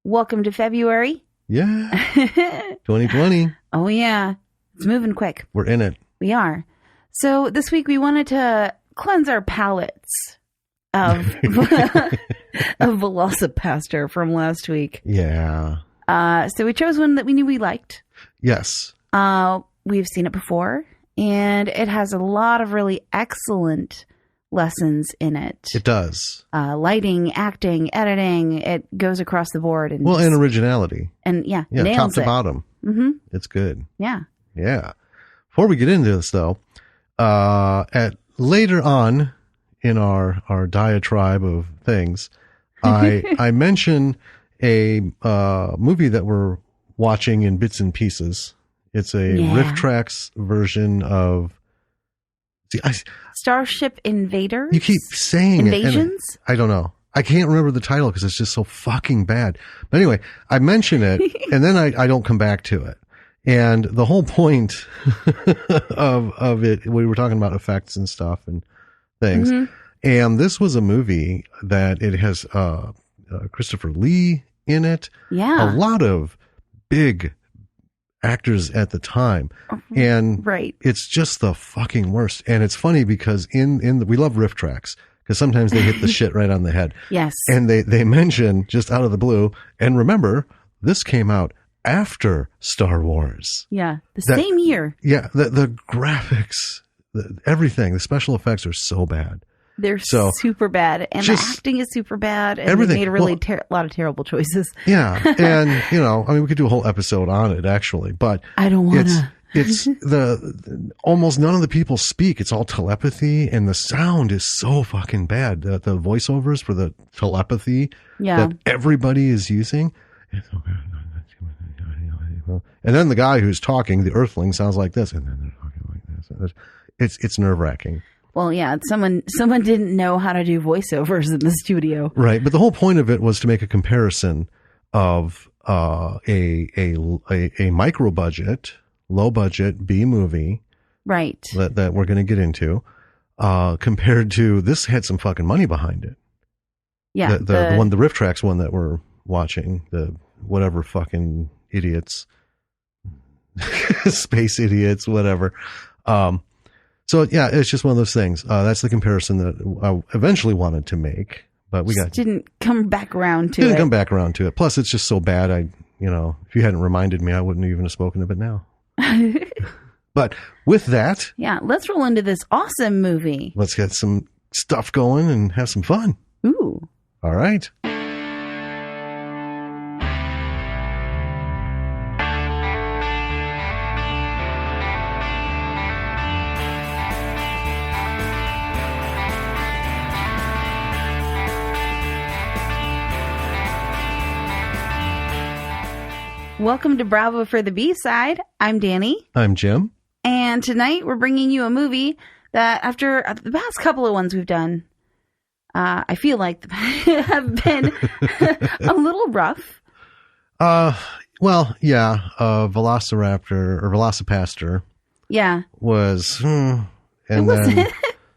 Welcome to February. Yeah. 2020. Oh, yeah. It's moving quick. We're in it. We are. So this week we wanted to cleanse our palates of Velocipaster from last week. Yeah. So we chose one that we knew we liked. Yes. We've seen it before, and it has a lot of really excellent lessons in it. It does. Lighting, acting, editing, it goes across the board. And and originality. And yeah, nails top to it. bottom. Mm-hmm. It's good. Yeah. Yeah. Before we get into this, though, at later on in our diatribe of things, I mention a movie that we're watching in bits and pieces. It's a Riff Tracks version of Starship Invaders. You keep saying Invasions? I don't know. I can't remember the title because it's just so fucking bad. But anyway, I mention it and then I don't come back to it. And the whole point of it, we were talking about effects and stuff and things. Mm-hmm. And this was a movie that it has Christopher Lee in it. Yeah. A lot of big actors at the time. And it's just the fucking worst. And it's funny because we love riff tracks because sometimes they hit the shit right on the head. Yes. And they mention just out of the blue, and remember, this came out after Star Wars. Yeah. Same year. Yeah. The graphics, everything, the special effects are so bad. They're super bad. And the acting is super bad. And they made a really a lot of terrible choices. Yeah. And, we could do a whole episode on it, actually. But I don't want to. It's almost none of the people speak. It's all telepathy. And the sound is so fucking bad. The voiceovers for the telepathy that everybody is using. And then the guy who's talking, the Earthling, sounds like this. And then they're talking like this. It's nerve-wracking. Well, yeah, someone didn't know how to do voiceovers in the studio. Right. But the whole point of it was to make a comparison of a micro budget, low budget B movie. Right. That we're going to get into, compared to this had some fucking money behind it. Yeah. The Riff Tracks one that we're watching, the whatever fucking idiots, space idiots, whatever. So yeah, it's just one of those things. That's the comparison that I eventually wanted to make, but didn't come back around to it. Didn't come back around to it. Plus, it's just so bad. If you hadn't reminded me, I wouldn't even have spoken of it now. But with that, let's roll into this awesome movie. Let's get some stuff going and have some fun. Ooh! All right. Welcome to Bravo for the B-side. I'm Danny. I'm Jim. And tonight we're bringing you a movie that after the past couple of ones we've done, I feel like have been a little rough. Velocipaster. Yeah. Was, and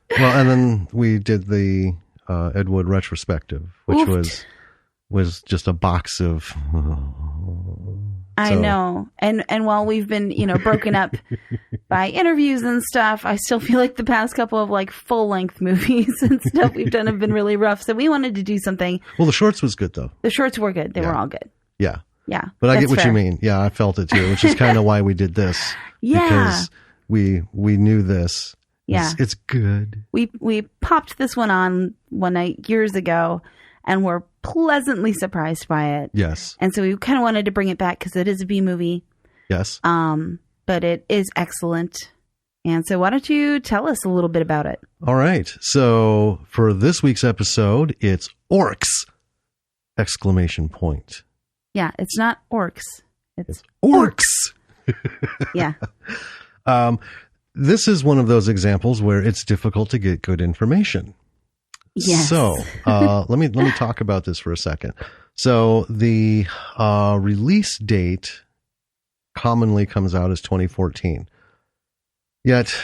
then we did the Ed Wood retrospective, which was just a box of... I know. And while we've been, broken up by interviews and stuff, I still feel like the past couple of full length movies and stuff we've done have been really rough. So we wanted to do something. Well, the shorts was good though. The shorts were good. They were all good. Yeah. Yeah. But I get what you mean. Yeah, I felt it too, which is kind of why we did this. Yeah. Because we knew this. Yeah. It's good. We popped this one on one night years ago and were pleasantly surprised by it. Yes. And so we kind of wanted to bring it back because it is a B movie. Yes. But it is excellent. And so why don't you tell us a little bit about it? All right. So for this week's episode, it's Orcs! ! Yeah, it's not Orcs. It's Orcs! Yeah. This is one of those examples where it's difficult to get good information. Yes. So, let me talk about this for a second. So the release date commonly comes out as 2014. Yet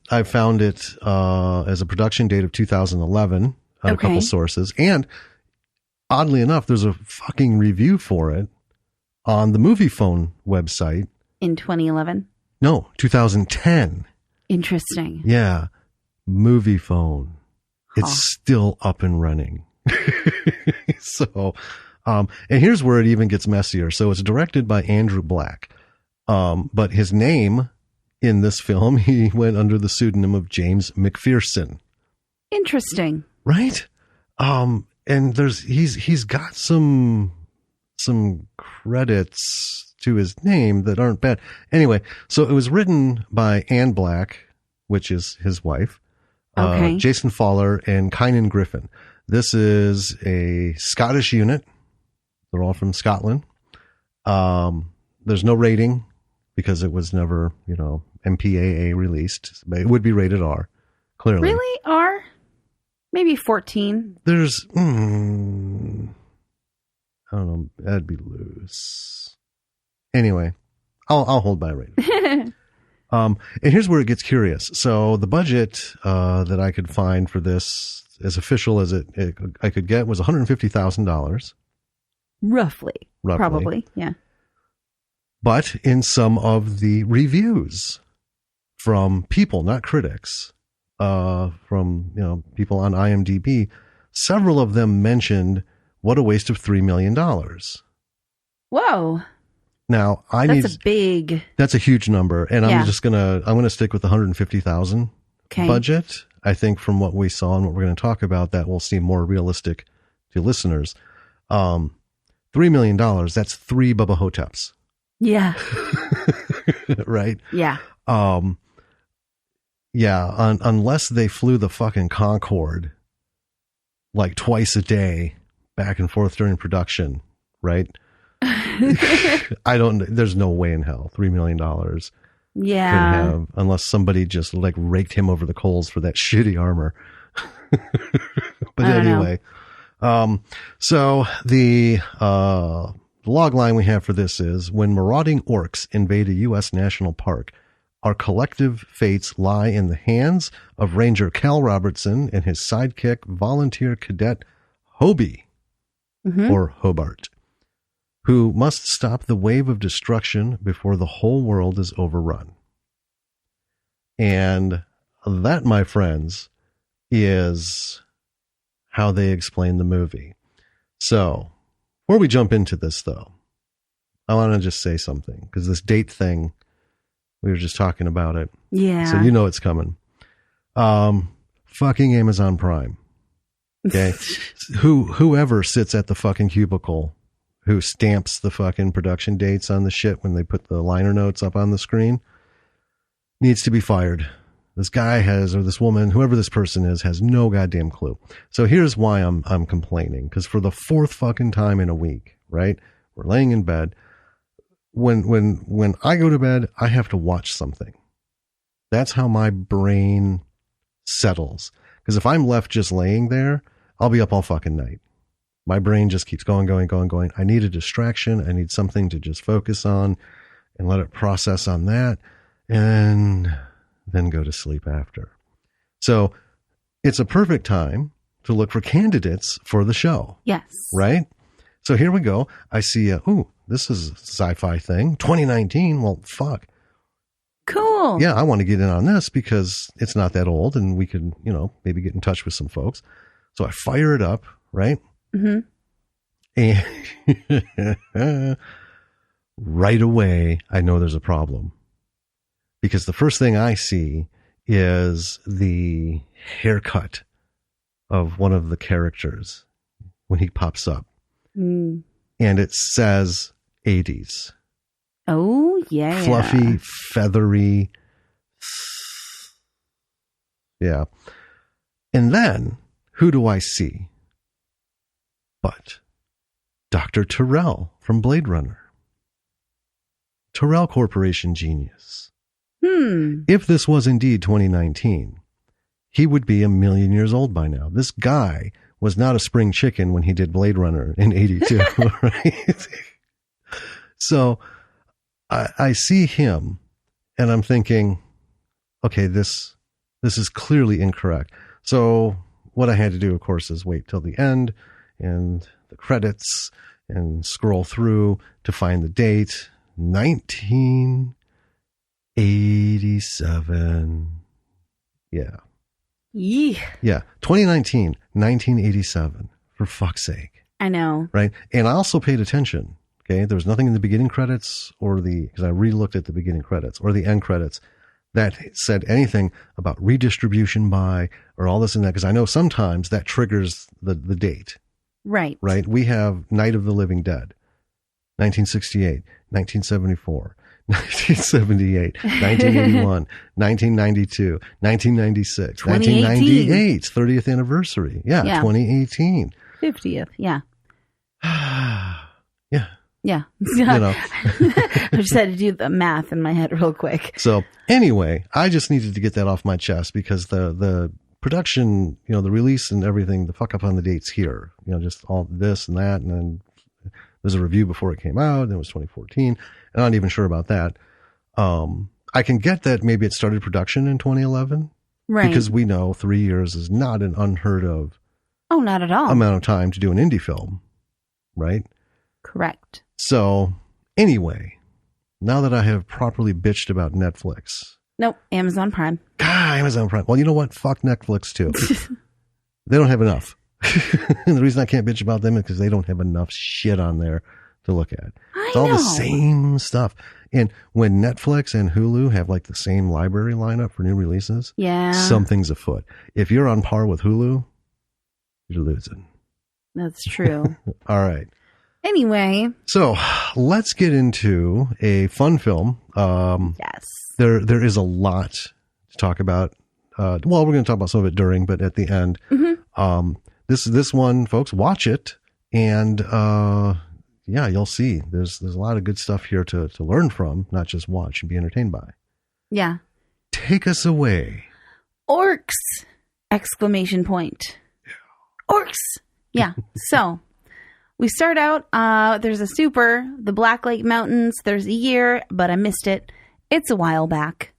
I found it as a production date of 2011 on a couple sources, and oddly enough, there's a fucking review for it on the Movie Phone website. In 2011? No, 2010. Interesting. Yeah. Movie Phone. It's still up and running. So, and here's where it even gets messier. So it's directed by Andrew Black. But his name in this film, he went under the pseudonym of James McPherson. Interesting. Right? And he's got some credits to his name that aren't bad. Anyway, so it was written by Anne Black, which is his wife, Jason Fowler, and Kynan Griffin. This is a Scottish unit. They're all from Scotland. There's no rating because it was never, MPAA released. But it would be rated R, clearly. Really? R? Maybe 14. There's, I don't know, that'd be loose. Anyway, I'll hold my rating. And here's where it gets curious. So the budget that I could find for this, as official as I could get, was $150,000. Roughly. Probably, yeah. But in some of the reviews from people, not critics, from people on IMDb, several of them mentioned what a waste of $3 million. Whoa. Now that's a huge number, and I'm gonna stick with the 150,000 budget. I think from what we saw and what we're going to talk about, that will seem more realistic to listeners. $3 million, that's 3 Bubba Hoteps. Yeah. Right? Yeah. Unless they flew the fucking Concorde like twice a day back and forth during production, right? There's no way in hell $3 million yeah. could have, unless somebody just like raked him over the coals for that shitty armor. But anyway, so the log line we have for this is: when marauding orcs invade a U.S. national park, our collective fates lie in the hands of Ranger Cal Robertson and his sidekick, volunteer cadet Hobie, or Hobart, who must stop the wave of destruction before the whole world is overrun. And that, my friends, is how they explain the movie. So, before we jump into this, though, I want to just say something, because this date thing, we were just talking about it. Yeah. So you know it's coming. Fucking Amazon Prime. Okay? Whoever sits at the fucking cubicle who stamps the fucking production dates on the shit when they put the liner notes up on the screen needs to be fired. This guy or this woman, whoever this person is, has no goddamn clue. So here's why I'm complaining. Because for the 4th fucking time in a week, right? We're laying in bed. When I go to bed, I have to watch something. That's how my brain settles. Because if I'm left just laying there, I'll be up all fucking night. My brain just keeps going. I need a distraction. I need something to just focus on and let it process on that, and then go to sleep after. So it's a perfect time to look for candidates for the show. Yes. Right? So here we go. I see, this is a sci-fi thing. 2019. Well, fuck. Cool. Yeah, I want to get in on this because it's not that old and we could, maybe get in touch with some folks. So I fire it up, right? Mm-hmm. And right away, I know there's a problem. Because the first thing I see is the haircut of one of the characters when he pops up. Mm. And it says 80s. Oh, yeah. Fluffy, feathery. Yeah. And then, who do I see? But Dr. Tyrell from Blade Runner. Tyrell Corporation genius. If this was indeed 2019, he would be 1 million years old by now. This guy was not a spring chicken when he did Blade Runner in 82, right? So I see him and I'm thinking, okay, this is clearly incorrect. So what I had to do, of course, is wait till the end and the credits and scroll through to find the date. 1987. Yeah. Yeah. 2019, 1987. For fuck's sake. I know. Right. And I also paid attention. Okay. There was nothing in the beginning credits because I re-looked at the beginning credits or the end credits that said anything about redistribution by or all this and that. Because I know sometimes that triggers the date. Right. Right. We have Night of the Living Dead, 1968, 1974. 1978, 1981, 1992, 1996, 1998, 30th anniversary. Yeah, 2018. 50th, yeah. Yeah. Yeah. You know. I just had to do the math in my head real quick. So anyway, I just needed to get that off my chest because the production, the release and everything, the fuck up on the dates here, just all this and that. And then there's a review before it came out and it was 2014. I'm not even sure about that. I can get that maybe it started production in 2011. Right. Because we know 3 years is not an unheard of not at all. amount of time to do an indie film. Right? Correct. So anyway, now that I have properly bitched about Netflix. Nope. Amazon Prime. God, Amazon Prime. Well, you know what? Fuck Netflix too. They don't have enough. And the reason I can't bitch about them is because they don't have enough shit on there to look at. It's all the same stuff. And when Netflix and Hulu have like the same library lineup for new releases, something's afoot. If you're on par with Hulu, you're losing. That's true. All right. Anyway. So let's get into a fun film. Yes. There is a lot to talk about. We're going to talk about some of it during, but at the end, this one, folks, watch it. And, you'll see there's a lot of good stuff here to learn from, not just watch and be entertained by. Yeah. Take us away. Orcs! Exclamation point. Orcs! Yeah. So we start out, there's a super, the Black Lake Mountains. There's a year, but I missed it. It's a while back.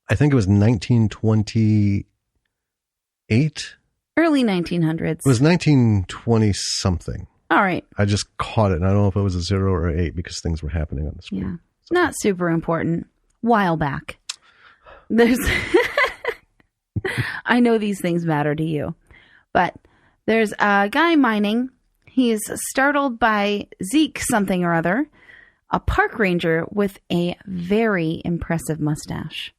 I think it was 1928. Early 1900s. It was 1920 something. All right. I just caught it. And I don't know if it was a 0 or 8 because things were happening on the screen. Yeah. So. Not super important. While back. There's I know these things matter to you. But there's a guy mining. He's startled by Zeke something or other, a park ranger with a very impressive mustache.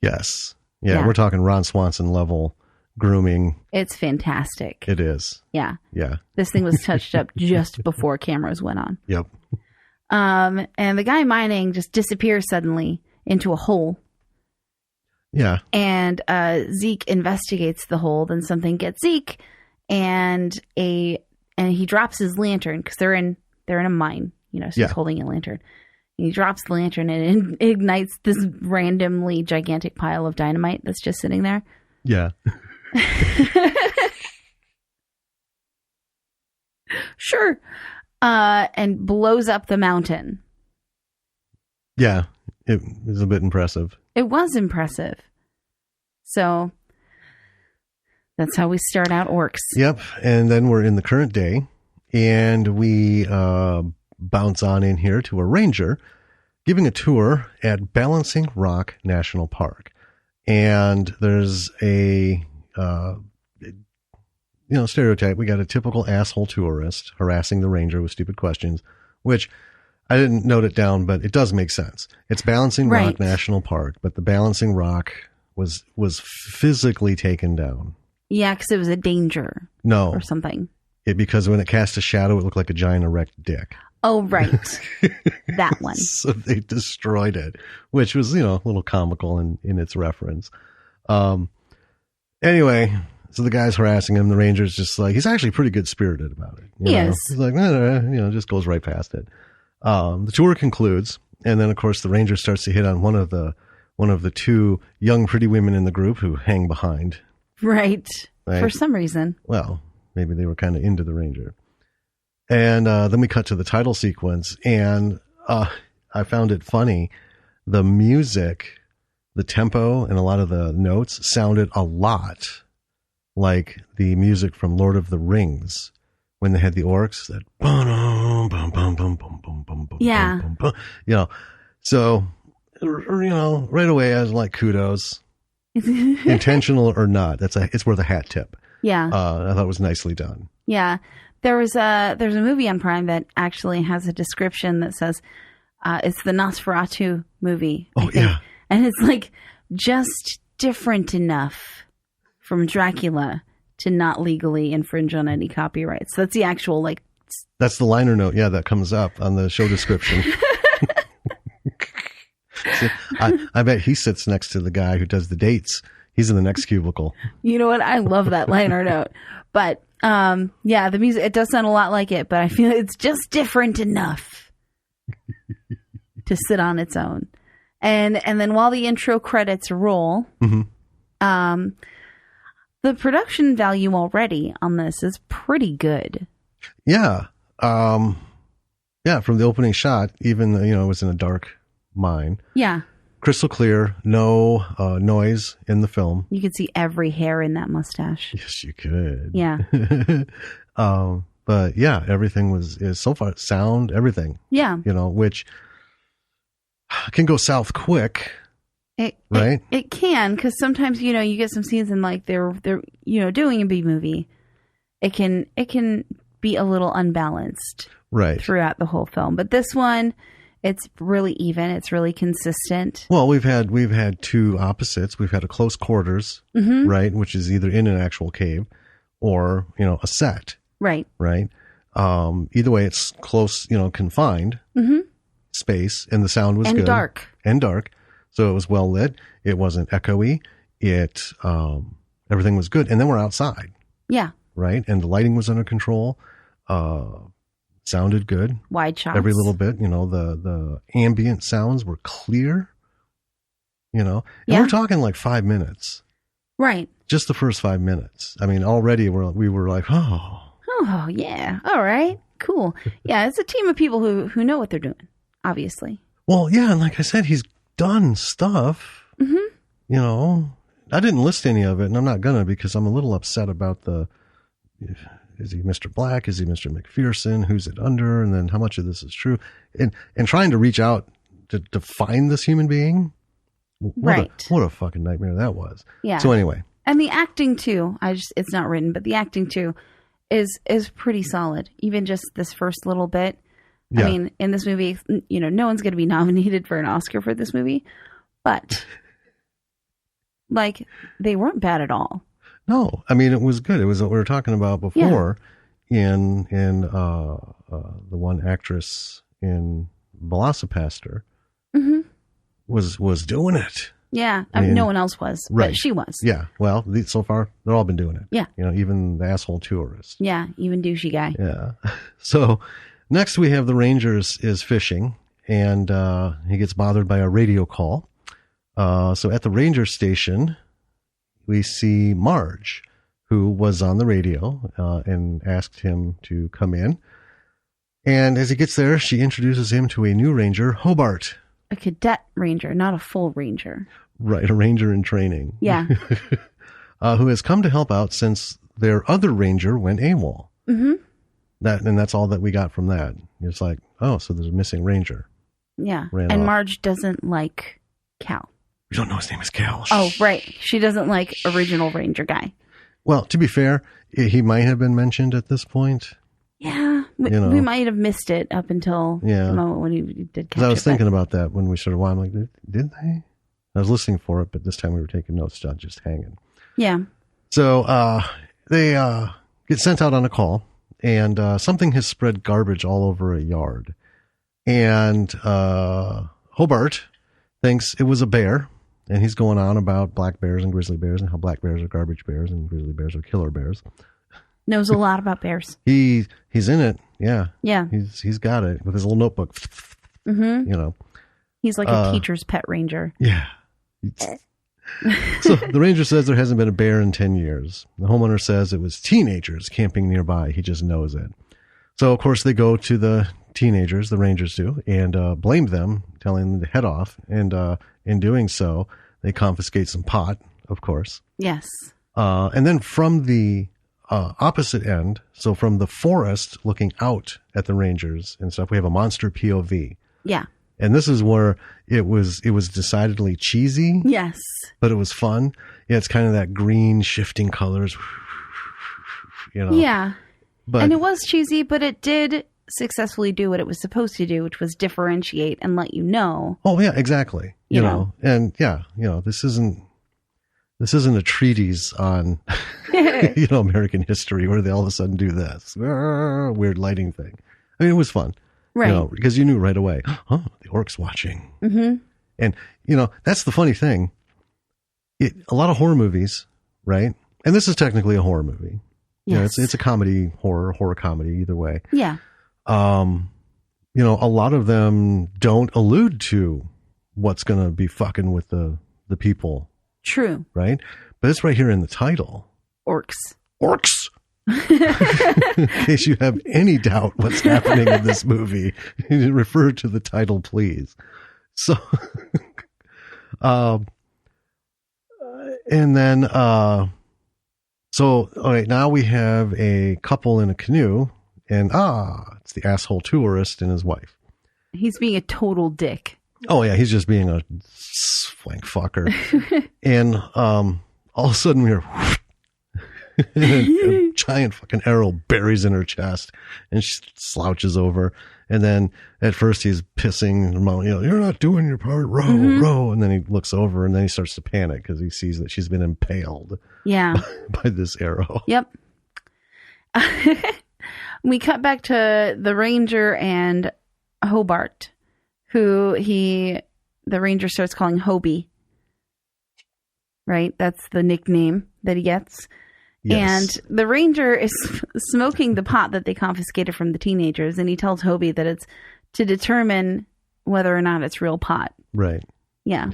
Yes. Yeah. We're talking Ron Swanson level grooming. It's fantastic. It is. Yeah. Yeah. This thing was touched up just before cameras went on. Yep. And the guy mining just disappears suddenly into a hole. Yeah. And Zeke investigates the hole. Then something gets Zeke, and he drops his lantern because they're in a mine. So he's holding a lantern. And he drops the lantern and it ignites this randomly gigantic pile of dynamite that's just sitting there. Yeah. Sure. And blows up the mountain. Yeah. It was a bit impressive. It was impressive. So that's how we start out Orcs. Yep. And then we're in the current day and we bounce on in here to a ranger giving a tour at Balancing Rock National Park. And there's a, stereotype. We got a typical asshole tourist harassing the ranger with stupid questions, which I didn't note it down, but it does make sense. It's Balancing Rock National Park, but the Balancing Rock was physically taken down. Yeah, because it was a danger. No. Or something. Because when it cast a shadow, it looked like a giant erect dick. Oh, right. That one. So they destroyed it, which was, a little comical in its reference. Anyway, so the guy's harassing him. The ranger's just like, he's actually pretty good spirited about it. Yes. He's like, just goes right past it. The tour concludes. And then, of course, the ranger starts to hit on one of the two young, pretty women in the group who hang behind. Right. For some reason. Well, maybe they were kind of into the ranger. And then we cut to the title sequence, and I found it funny. The music, the tempo, and a lot of the notes sounded a lot like the music from Lord of the Rings when they had the orcs, that so right away I was like, kudos, intentional or not. It's worth a hat tip. Yeah, I thought it was nicely done. Yeah, there's a movie on Prime that actually has a description that says it's the Nosferatu movie. Oh yeah, and it's like just different enough from Dracula to not legally infringe on any copyrights. So that's the actual That's the liner note, that comes up on the show description. See, I bet he sits next to the guy who does the dates. He's in the next cubicle. You know what? I love that liner note. But the music, it does sound a lot like it, but I feel it's just different enough to sit on its own. And then while the intro credits roll, the production value already on this is pretty good. Yeah. From the opening shot, even it was in a dark mine. Yeah. Crystal clear, no noise in the film. You could see every hair in that mustache. Yes, you could. Yeah. But yeah, everything is so far sound, everything. Yeah. Which can go south quick. Right? It can, because sometimes you get some scenes in they're doing a B movie. It can be a little unbalanced throughout the whole film. But this one, it's really even. It's really consistent. Well, we've had two opposites. We've had a close quarters, right, which is either in an actual cave or a set, right. Either way, it's close, confined space, and the sound was good and dark. So it was well lit. It wasn't echoey. Everything was good. And then we're outside. Yeah. Right. And the lighting was under control. Sounded good. Wide shots. Every little bit. The ambient sounds were clear. And we're talking 5 minutes. Right. Just the first 5 minutes. I mean, already we were like, oh. Oh, yeah. All right. Cool. Yeah. It's a team of people who know what they're doing, obviously. Well, yeah. And like I said, he's done stuff. I didn't list any of it, and I'm not gonna, because I'm a little upset about is he Mr. Black, is he Mr. McPherson, who's it under, and then how much of this is true, and trying to reach out to find this human being. What a fucking nightmare that was. Yeah. So anyway, and the acting too, it's not written, but the acting too is pretty solid, even just this first little bit. Yeah. I mean, in this movie, no one's going to be nominated for an Oscar for this movie, but they weren't bad at all. No, I mean, it was good. It was what we were talking about before in the one actress in Velocipaster was doing it. Yeah. I mean, no one else was, but she was. Yeah. Well, so far they've all been doing it. Yeah. Even the asshole tourist. Yeah. Even douchey guy. Yeah. So, next, we have the Rangers is fishing, and he gets bothered by a radio call. So at the ranger station, we see Marge, who was on the radio, and asked him to come in. And as he gets there, she introduces him to a new ranger, Hobart. A cadet ranger, not a full ranger. Right, a ranger in training. Yeah. Who has come to help out since their other ranger went AWOL. Mm-hmm. That's all that we got from that. It's like, oh, so there's a missing ranger. Yeah. And Marge doesn't like Cal. We don't know his name is Cal. Oh, right. She doesn't like original ranger guy. Well, to be fair, he might have been mentioned at this point. Yeah. We might have missed it up until the moment when he did catch it. I was thinking about that when we started watching. I'm like, did they? I was listening for it, but this time we were taking notes, just hanging. Yeah. So they get sent out on a call. And something has spread garbage all over a yard. And Hobart thinks it was a bear. And he's going on about black bears and grizzly bears and how black bears are garbage bears and grizzly bears are killer bears. Knows a lot about bears. He's in it. Yeah. Yeah. He's got it with his little notebook. Mm-hmm. He's like a teacher's pet ranger. Yeah. So the ranger says there hasn't been a bear in 10 years. The homeowner says it was teenagers camping nearby. He just knows it. So, of course, they go to the teenagers, the rangers do, and blame them, telling them to head off. And in doing so, they confiscate some pot, of course. Yes. And then from the opposite end, so from the forest looking out at the Rangers and stuff, we have a monster POV. Yeah. And this is where it was decidedly cheesy. Yes. But it was fun. Yeah, it's kind of that green shifting colors, you know. Yeah. But, and it was cheesy, but it did successfully do what it was supposed to do, which was differentiate and let you know. Oh yeah, exactly. You know. And yeah, you know, this isn't a treatise on, you know, American history where they all of a sudden do this weird lighting thing. I mean, it was fun. Right. You know, because you knew right away, oh, the Orcs watching. Mm-hmm. And, you know, that's the funny thing. A lot of horror movies, right? And this is technically a horror movie. Yes. You know, it's a comedy, horror comedy, either way. Yeah. You know, a lot of them don't allude to what's going to be fucking with the people. True. Right? But it's right here in the title. Orcs. In case you have any doubt what's happening in this movie, refer to the title, please. So, and then, all right, now we have a couple in a canoe, and it's the asshole tourist and his wife. He's being a total dick. Oh yeah, he's just being a flank fucker. And all of a sudden we hear a giant fucking arrow buries in her chest, and she slouches over. And then at first he's pissing, you know, you're not doing your part, row. And then he looks over, and then he starts to panic because he sees that she's been impaled. Yeah. by this arrow. Yep. We cut back to the ranger and Hobart, who the ranger starts calling Hobie. Right? That's the nickname that he gets. Yes. And the ranger is smoking the pot that they confiscated from the teenagers, and he tells Hobie that it's to determine whether or not it's real pot. Right. Yeah.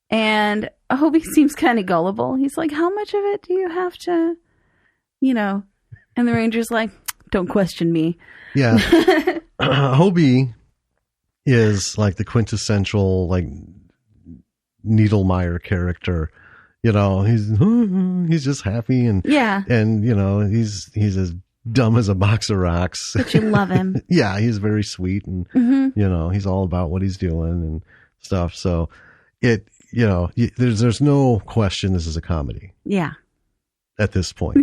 And Hobie seems kind of gullible. He's like, how much of it do you have to, you know? And the ranger's like, don't question me. Yeah. Hobie is like the quintessential, like, Needlemeyer character. You know, he's just happy and you know, he's as dumb as a box of rocks. But you love him. Yeah, he's very sweet, and you know, he's all about what he's doing and stuff. So you know, there's no question this is a comedy. Yeah. At this point.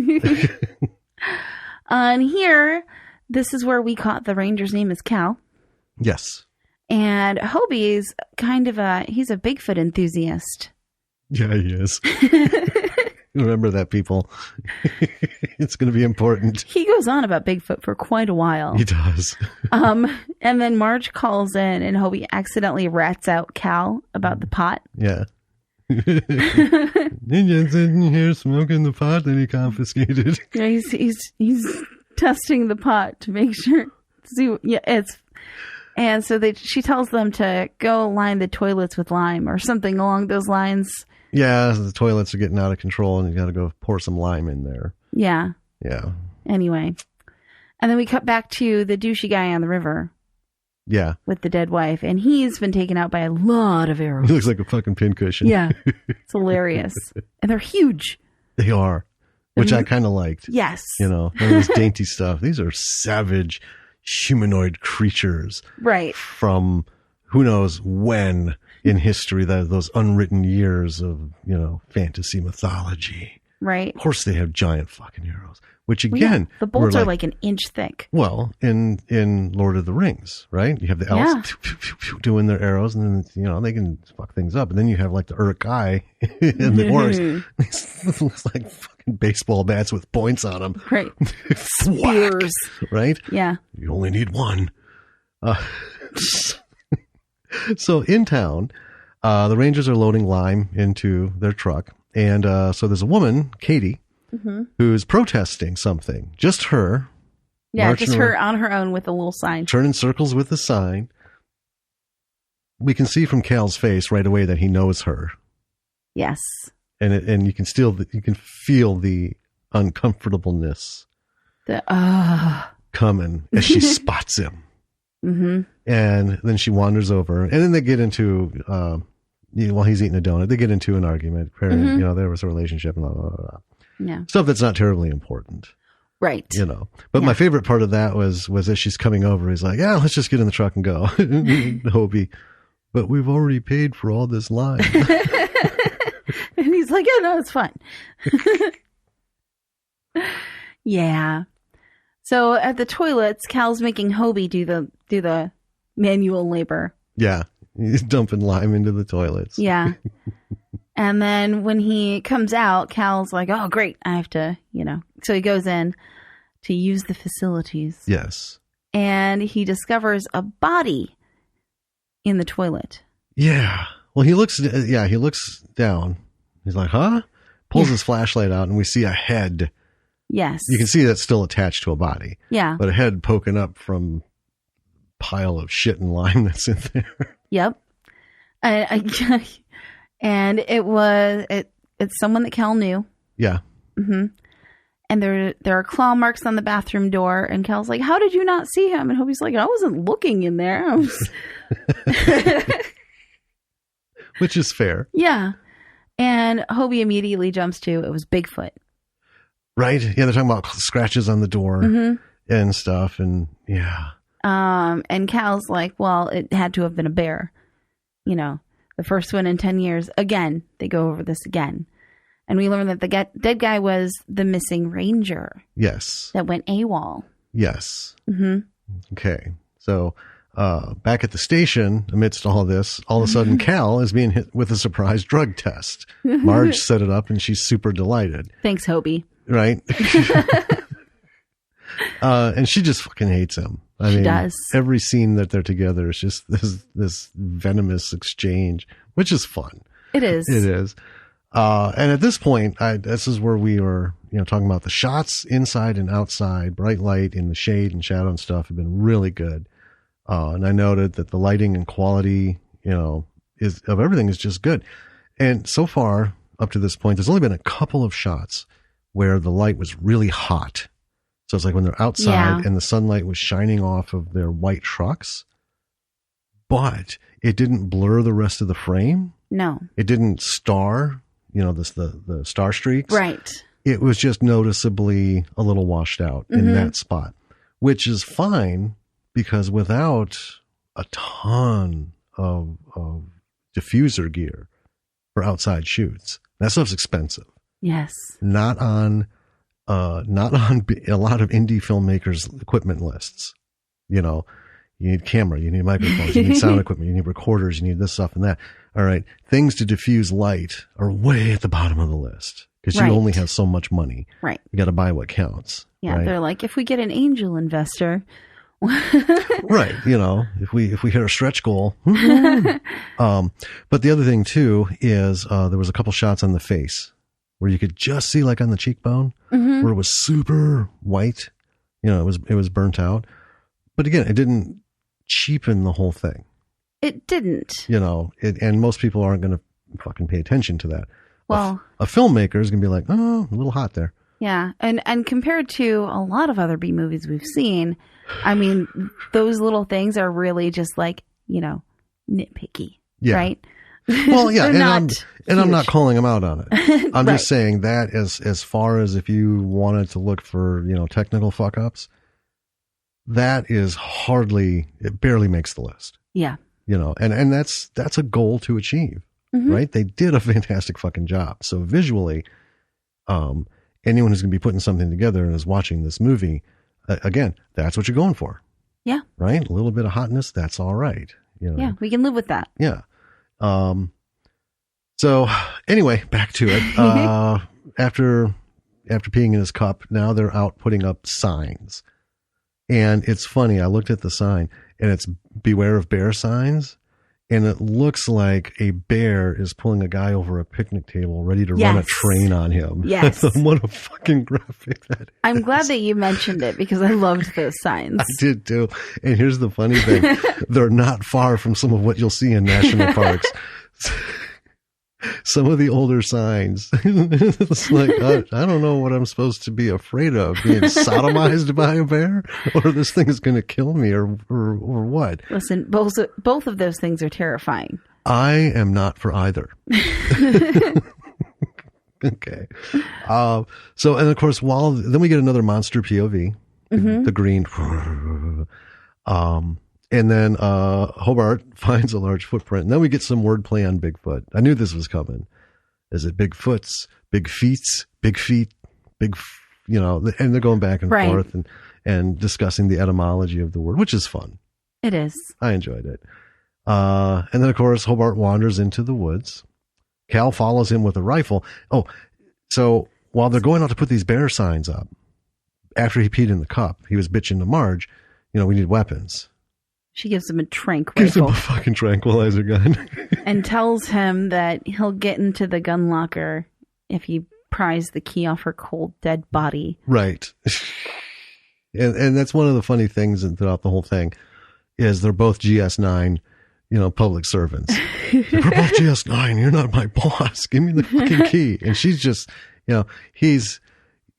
And here, this is where we caught the ranger's name is Cal. Yes. And Hobie's kind of he's a Bigfoot enthusiast. Yeah, he is. Remember that, people. It's going to be important. He goes on about Bigfoot for quite a while. He does. And then Marge calls in, and Hobie accidentally rats out Cal about the pot. Yeah. Ninja sitting here smoking the pot that he confiscated. Yeah, he's testing the pot to make sure. And so she tells them to go line the toilets with lime or something along those lines. Yeah, the toilets are getting out of control, and you got to go pour some lime in there. Yeah. Yeah. Anyway. And then we cut back to the douchey guy on the river. Yeah. With the dead wife. And he's been taken out by a lot of arrows. He looks like a fucking pincushion. Yeah. It's hilarious. And they're huge. They are. Which I kind of liked. Yes. You know, none of this dainty stuff. These are savage humanoid creatures. Right. From who knows when in history, those unwritten years of, you know, fantasy mythology. Right. Of course they have giant fucking arrows, which again, the bolts are like an inch thick. Well, in Lord of the Rings, right? You have the elves doing their arrows, and then, you know, they can fuck things up. And then you have like the Uruk-hai and the Orcs. It looks like fucking baseball bats with points on them. Right. Spears. Right? Yeah. You only need one. So in town, the Rangers are loading lime into their truck. And so there's a woman, Katie, who's protesting something. Just her. Yeah, just her on her own with a little sign. Turning circles with the sign. We can see from Cal's face right away that he knows her. Yes. And you can feel the uncomfortableness coming as she spots him. Mm-hmm. And then she wanders over, and then they get into while he's eating a donut, they get into an argument. You know, there was a relationship, and blah, blah, blah, blah. Stuff that's not terribly important. Right. You know. But my favorite part of that was as she's coming over, he's like, yeah, let's just get in the truck and go. Hobie, but we've already paid for all this line. And he's like, yeah, no, it's fine. Yeah. So at the toilets, Cal's making Hobie do the manual labor. Yeah. He's dumping lime into the toilets. Yeah. And then when he comes out, Cal's like, oh, great. I have to, So he goes in to use the facilities. Yes. And he discovers a body in the toilet. Yeah. Well, he looks down. He's like, huh? Pulls his flashlight out and we see a head. Yes. You can see that's still attached to a body. Yeah. But a head poking up from a pile of shit and lime that's in there. Yep. And it's someone that Cal knew. Yeah. Mm-hmm. And there are claw marks on the bathroom door. And Cal's like, how did you not see him? And Hobie's like, I wasn't looking in there. I was... Which is fair. Yeah. And Hobie immediately jumps to, it was Bigfoot. Right? Yeah, they're talking about scratches on the door and stuff. And yeah. And Cal's like, well, it had to have been a bear. The first one in 10 years. Again, they go over this again. And we learn that the dead guy was the missing ranger. Yes. That went AWOL. Yes. Mm-hmm. Okay. So back at the station, amidst all this, all of a sudden Cal is being hit with a surprise drug test. Marge set it up and she's super delighted. Thanks, Hobie. Right? And she just fucking hates him. She does. Every scene that they're together is just this venomous exchange, which is fun. It is. It is. And at this point, this is where we were, talking about the shots inside and outside, bright light in the shade and shadow and stuff have been really good. And I noted that the lighting and quality, is of everything is just good. And so far up to this point, there's only been a couple of shots where the light was really hot. So it's like when they're outside and the sunlight was shining off of their white trucks, but it didn't blur the rest of the frame. No. It didn't star, the star streaks. Right. It was just noticeably a little washed out in that spot, which is fine because without a ton of diffuser gear for outside shoots, that stuff's expensive. Yes. Not on a lot of indie filmmakers' equipment lists. You need camera, you need microphones, you need sound equipment, you need recorders, you need this stuff and that. All right. Things to diffuse light are way at the bottom of the list because you only have so much money. Right. You got to buy what counts. Yeah. Right? They're like, if we get an angel investor. Right. If we hit our stretch goal. But the other thing too is, there was a couple shots on the face where you could just see like on the cheekbone where it was super white. It was burnt out. But again, it didn't cheapen the whole thing. It didn't. And most people aren't going to fucking pay attention to that. Well, a filmmaker is going to be like, oh, a little hot there. Yeah. And compared to a lot of other B movies we've seen, I mean, those little things are really just like, nitpicky. Yeah. Right? Well, yeah. And I'm not calling them out on it. I'm just saying that as far as if you wanted to look for, technical fuck ups, that is it barely makes the list. Yeah. And that's a goal to achieve, right? They did a fantastic fucking job. So visually, anyone who's going to be putting something together and is watching this movie, again, that's what you're going for. Yeah. Right? A little bit of hotness, that's all right. Yeah, we can live with that. Yeah. So anyway, back to it. After peeing in his cup, now they're out putting up signs. And it's funny, I looked at the sign and it's beware of bear signs. And it looks like a bear is pulling a guy over a picnic table ready to run a train on him. Yes. What a fucking graphic that is. I'm glad that you mentioned it because I loved those signs. I did too. And here's the funny thing. They're not far from some of what you'll see in national parks. Some of the older signs, it's like, I don't know what I'm supposed to be afraid of, being sodomized by a bear, or this thing is going to kill me, or what? Listen, both of those things are terrifying. I am not for either. Okay. So, and of course, then we get another monster POV, the green. And then Hobart finds a large footprint. And then we get some wordplay on Bigfoot. I knew this was coming. Is it Bigfoots, big feet, and they're going back and forth and discussing the etymology of the word, which is fun. It is. I enjoyed it. And then, of course, Hobart wanders into the woods. Cal follows him with a rifle. Oh, so while they're going out to put these bear signs up, after he peed in the cup, he was bitching to Marge, we need weapons. She gives him a trank rifle. Gives him a fucking tranquilizer gun. And tells him that he'll get into the gun locker if he pries the key off her cold, dead body. Right. And that's one of the funny things throughout the whole thing is they're both GS9, public servants. We're both GS9. You're not my boss. Give me the fucking key. And she's just, he's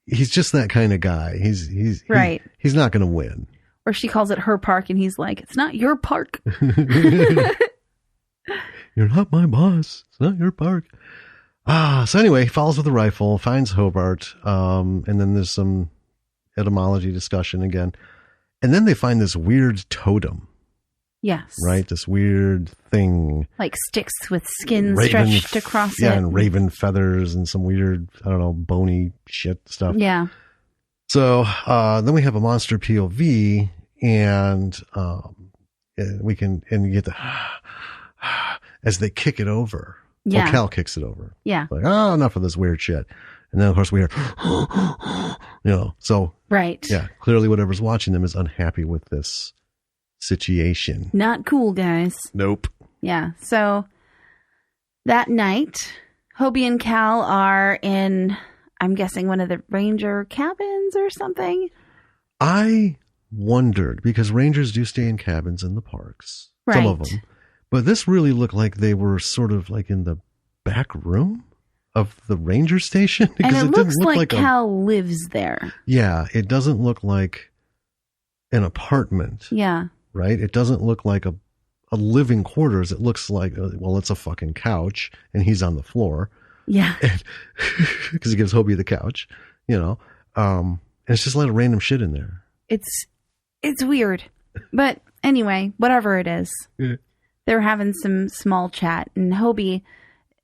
just that kind of guy. He's right. He's not going to win. Or she calls it her park and he's like, it's not your park. You're not my boss. It's not your park. So anyway, he follows with a rifle, finds Hobart, and then there's some etymology discussion again. And then they find this weird totem. Yes. Right? This weird thing. Like sticks with skin stretched across it. Yeah, and raven feathers and some weird, bony shit stuff. Yeah. So then we have a monster POV, and you get the as they kick it over. Yeah. Well, Cal kicks it over. Yeah. Like, enough of this weird shit. And then, of course, we hear, so. Right. Yeah. Clearly, whatever's watching them is unhappy with this situation. Not cool, guys. Nope. Yeah. So that night, Hobie and Cal are in, I'm guessing, one of the ranger cabins or something. I wondered, because rangers do stay in cabins in the parks. Right. Some of them. But this really looked like they were sort of like in the back room of the ranger station. And it looks like Cal lives there. Yeah. It doesn't look like an apartment. Yeah. Right? It doesn't look like a living quarters. It looks like, it's a fucking couch and he's on the floor. Yeah. Because he gives Hobie the couch, and it's just a lot of random shit in there. It's weird. But anyway, whatever it is. Yeah. They're having some small chat, and Hobie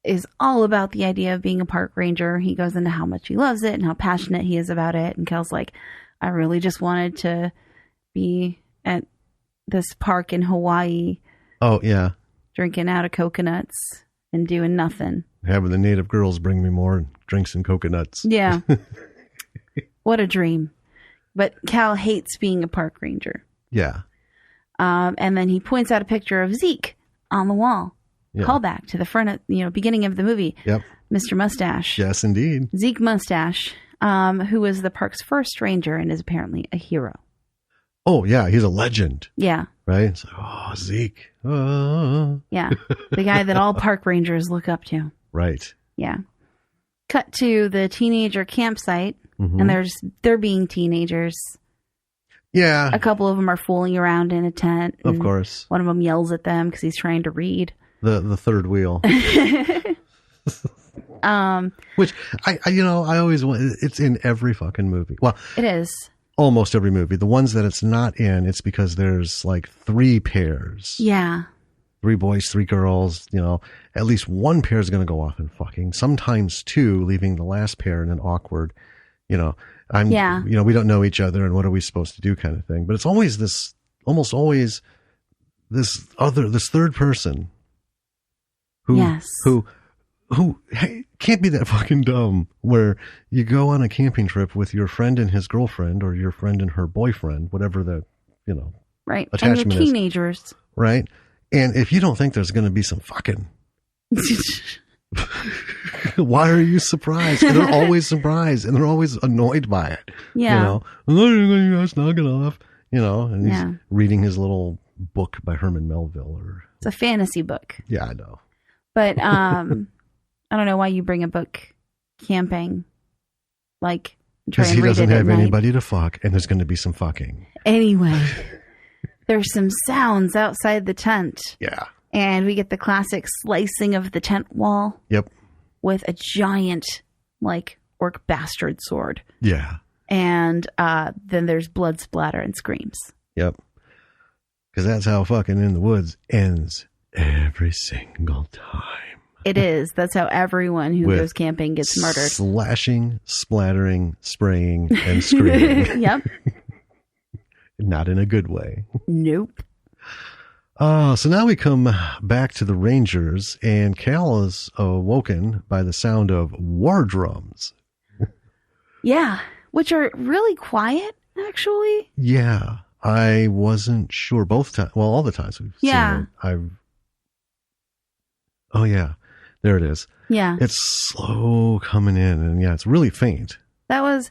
is all about the idea of being a park ranger. He goes into how much he loves it and how passionate he is about it. And Cal's like, I really just wanted to be at this park in Hawaii. Oh, yeah. Drinking out of coconuts and doing nothing. Having the native girls bring me more drinks and coconuts. Yeah. What a dream. But Cal hates being a park ranger. Yeah. And then he points out a picture of Zeke on the wall. Yeah. Callback to the front of, beginning of the movie. Yep. Mr. Mustache. Yes, indeed. Zeke Mustache, who was the park's first ranger and is apparently a hero. Oh, yeah. He's a legend. Yeah. Right? It's like, Zeke. Yeah. The guy that all park rangers look up to. Right. Yeah. Cut to the teenager campsite, and they're being teenagers. Yeah. A couple of them are fooling around in a tent. Of course. One of them yells at them because he's trying to read. The third wheel. Which I always want. It's in every fucking movie. Well, it is. Almost every movie. The ones that it's not in, it's because there's like 3 pairs. Yeah. 3 boys, 3 girls, at least one pair is going to go off and fucking, sometimes 2, leaving the last pair in an awkward, we don't know each other and what are we supposed to do kind of thing. But it's almost always this third person who can't be that fucking dumb, where you go on a camping trip with your friend and his girlfriend or your friend and her boyfriend, whatever the, right. attachment and your teenagers. is. Right. And if you don't think there's going to be some fucking, why are you surprised? And they're always surprised and they're always annoyed by it. Yeah. You guys knock it off, and he's reading his little book by Herman Melville it's a fantasy book. Yeah, I know. But, I don't know why you bring a book camping, because he doesn't have anybody to fuck and there's going to be some fucking. Anyway. There's some sounds outside the tent. Yeah. And we get the classic slicing of the tent wall. Yep. With a giant like orc bastard sword. Yeah. And then there's blood splatter and screams. Yep. Because that's how fucking In the Woods ends every single time. It is. That's how everyone who goes camping gets murdered. Slashing, splattering, spraying, and screaming. Yep. Not in a good way. Nope. So now we come back to the Rangers, and Cal is awoken by the sound of war drums. Yeah, which are really quiet, actually. Yeah, I wasn't sure both times. Well, all the times we've seen it. Oh, yeah. There it is. Yeah. It's slow coming in, and yeah, it's really faint. That was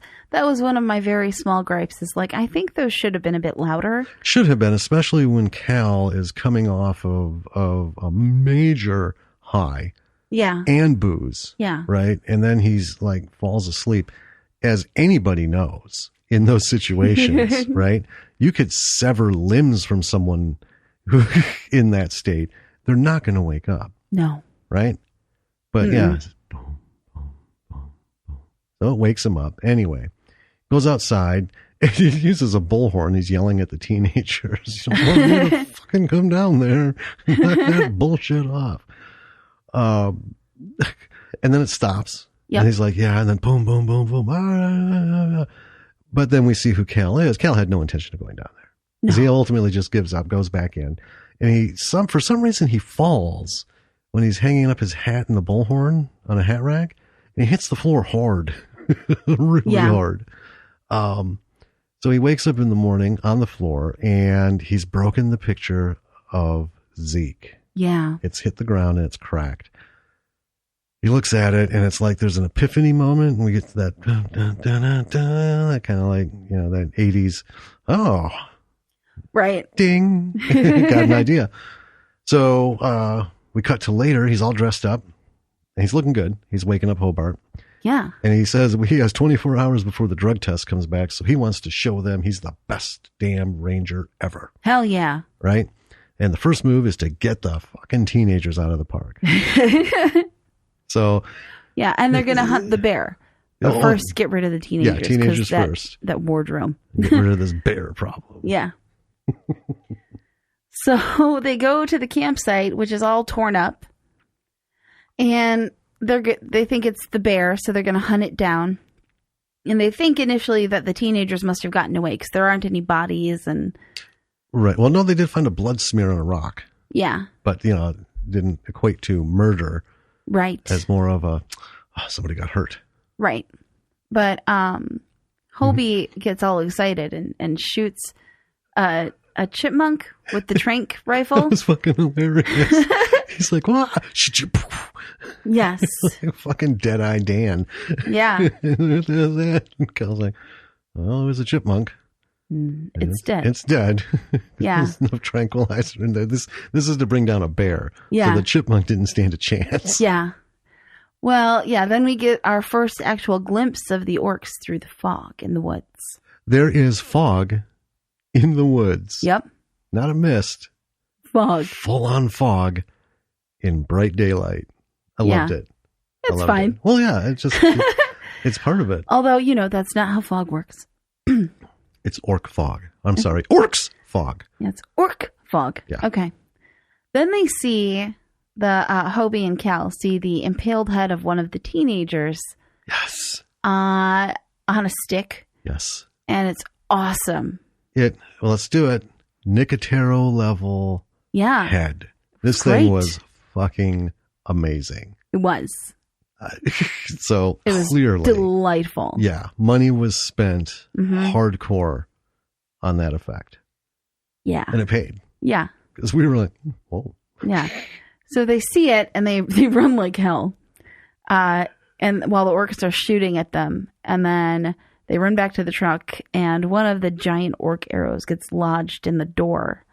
one of my very small gripes, is like, I think those should have been a bit louder. Should have been, especially when Cal is coming off of a major high. Yeah. And booze. Yeah. Right? And then he's like falls asleep. As anybody knows in those situations, right? You could sever limbs from someone who in that state. They're not going to wake up. No. Right? But yeah. Boom, boom, boom, boom. So it wakes him up. Anyway, goes outside and he uses a bullhorn. He's yelling at the teenagers. Fucking come down there. Knock that bullshit off. And then it stops. Yep. And he's like, yeah. And then boom, boom, boom, boom. But then we see who Cal is. Cal had no intention of going down there. Because he ultimately just gives up, goes back in. And for some reason, he falls when he's hanging up his hat in the bullhorn on a hat rack, and he hits the floor hard, really hard. So he wakes up in the morning on the floor, and he's broken the picture of Zeke. Yeah. It's hit the ground, and it's cracked. He looks at it, and it's like there's an epiphany moment, and we get to that, dun, dun, dun, dun, dun, that kind of like, that 80s, right. Ding. Got an idea. So, we cut to later. He's all dressed up and he's looking good. He's waking up Hobart. Yeah. And he says he has 24 hours before the drug test comes back. So he wants to show them he's the best damn ranger ever. Hell yeah. Right. And the first move is to get the fucking teenagers out of the park. So. Yeah. And they're going to hunt the bear. But first get rid of the teenagers. Yeah. Teenagers first. That wardrobe. Get rid of this bear problem. Yeah. So they go to the campsite, which is all torn up, and they think it's the bear, so they're going to hunt it down. And they think initially that the teenagers must have gotten away because there aren't any bodies. And right. Well, no, they did find a blood smear on a rock. Yeah. But, didn't equate to murder. Right. As more of somebody got hurt. Right. But Hobie gets all excited and shoots a chipmunk with the trank rifle. That was fucking hilarious. He's like, what? Yes. Like fucking Deadeye Dan. Yeah. And Cal's like, well, it was a chipmunk. It's dead. It's dead. Yeah. There's no tranquilizer in there. This is to bring down a bear. Yeah. So the chipmunk didn't stand a chance. Yeah. Well, yeah, then we get our first actual glimpse of the orcs through the fog in the woods. There is fog in the woods. Yep. Not a mist. Fog. Full on fog in bright daylight. I loved it. It's fine. Well, yeah, it's part of it. Although, that's not how fog works. It's orc fog. I'm sorry. Orcs fog. Yeah, it's orc fog. Yeah. Okay. Then they see Hobie and Cal see the impaled head of one of the teenagers. Yes. On a stick. Yes. And it's awesome. Well, let's do it. Nicotero level head. This thing was fucking amazing. It was. So it was clearly delightful. Yeah. Money was spent hardcore on that effect. Yeah. And it paid. Yeah. Because we were like, whoa. Yeah. So they see it and they run like hell. And while the orcs are shooting at them, and then they run back to the truck, and one of the giant orc arrows gets lodged in the door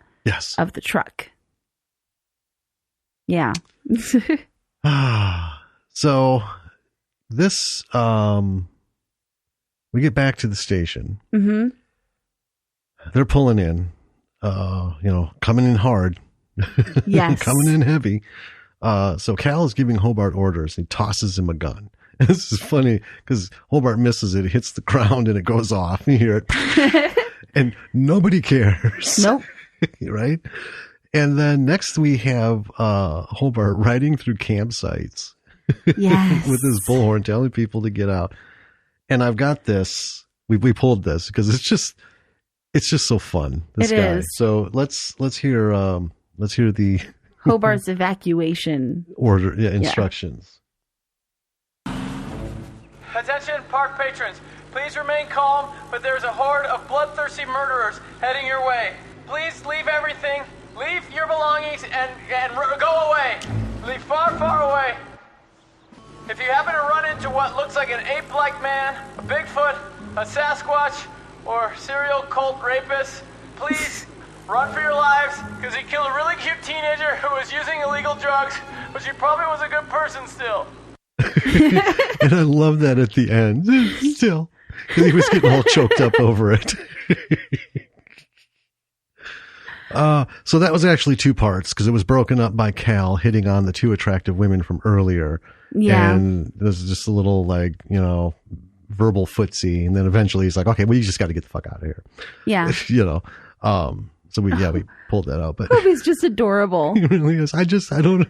of the truck. Yeah. So this, we get back to the station. Mm-hmm. They're pulling in, coming in hard. Yes. Coming in heavy. So Cal is giving Hobart orders. He tosses him a gun. This is funny because Hobart misses it. It hits the ground and it goes off. You hear it. And nobody cares. Nope. Right? And then next we have Hobart riding through campsites. Yes. With his bullhorn telling people to get out. And I've got this. We pulled this because it's just so fun. This guy. Is. So let's hear the Hobart's evacuation order instructions. Attention, park patrons. Please remain calm, but there's a horde of bloodthirsty murderers heading your way. Please leave everything. Leave your belongings and go away. Leave far, far away. If you happen to run into what looks like an ape-like man, a Bigfoot, a Sasquatch, or serial cult rapist, please run for your lives, because he killed a really cute teenager who was using illegal drugs, but she probably was a good person still. And I love that at the end. Still. Because he was getting all choked up over it. So that was actually two parts, because it was broken up by Cal hitting on the two attractive women from earlier. Yeah. And this is just a little, like, you know, verbal footsie. And then eventually he's like, okay, well, you just got to get the fuck out of here. Yeah. You know. So we pulled that out. But Hobie's just adorable. He really is. I don't.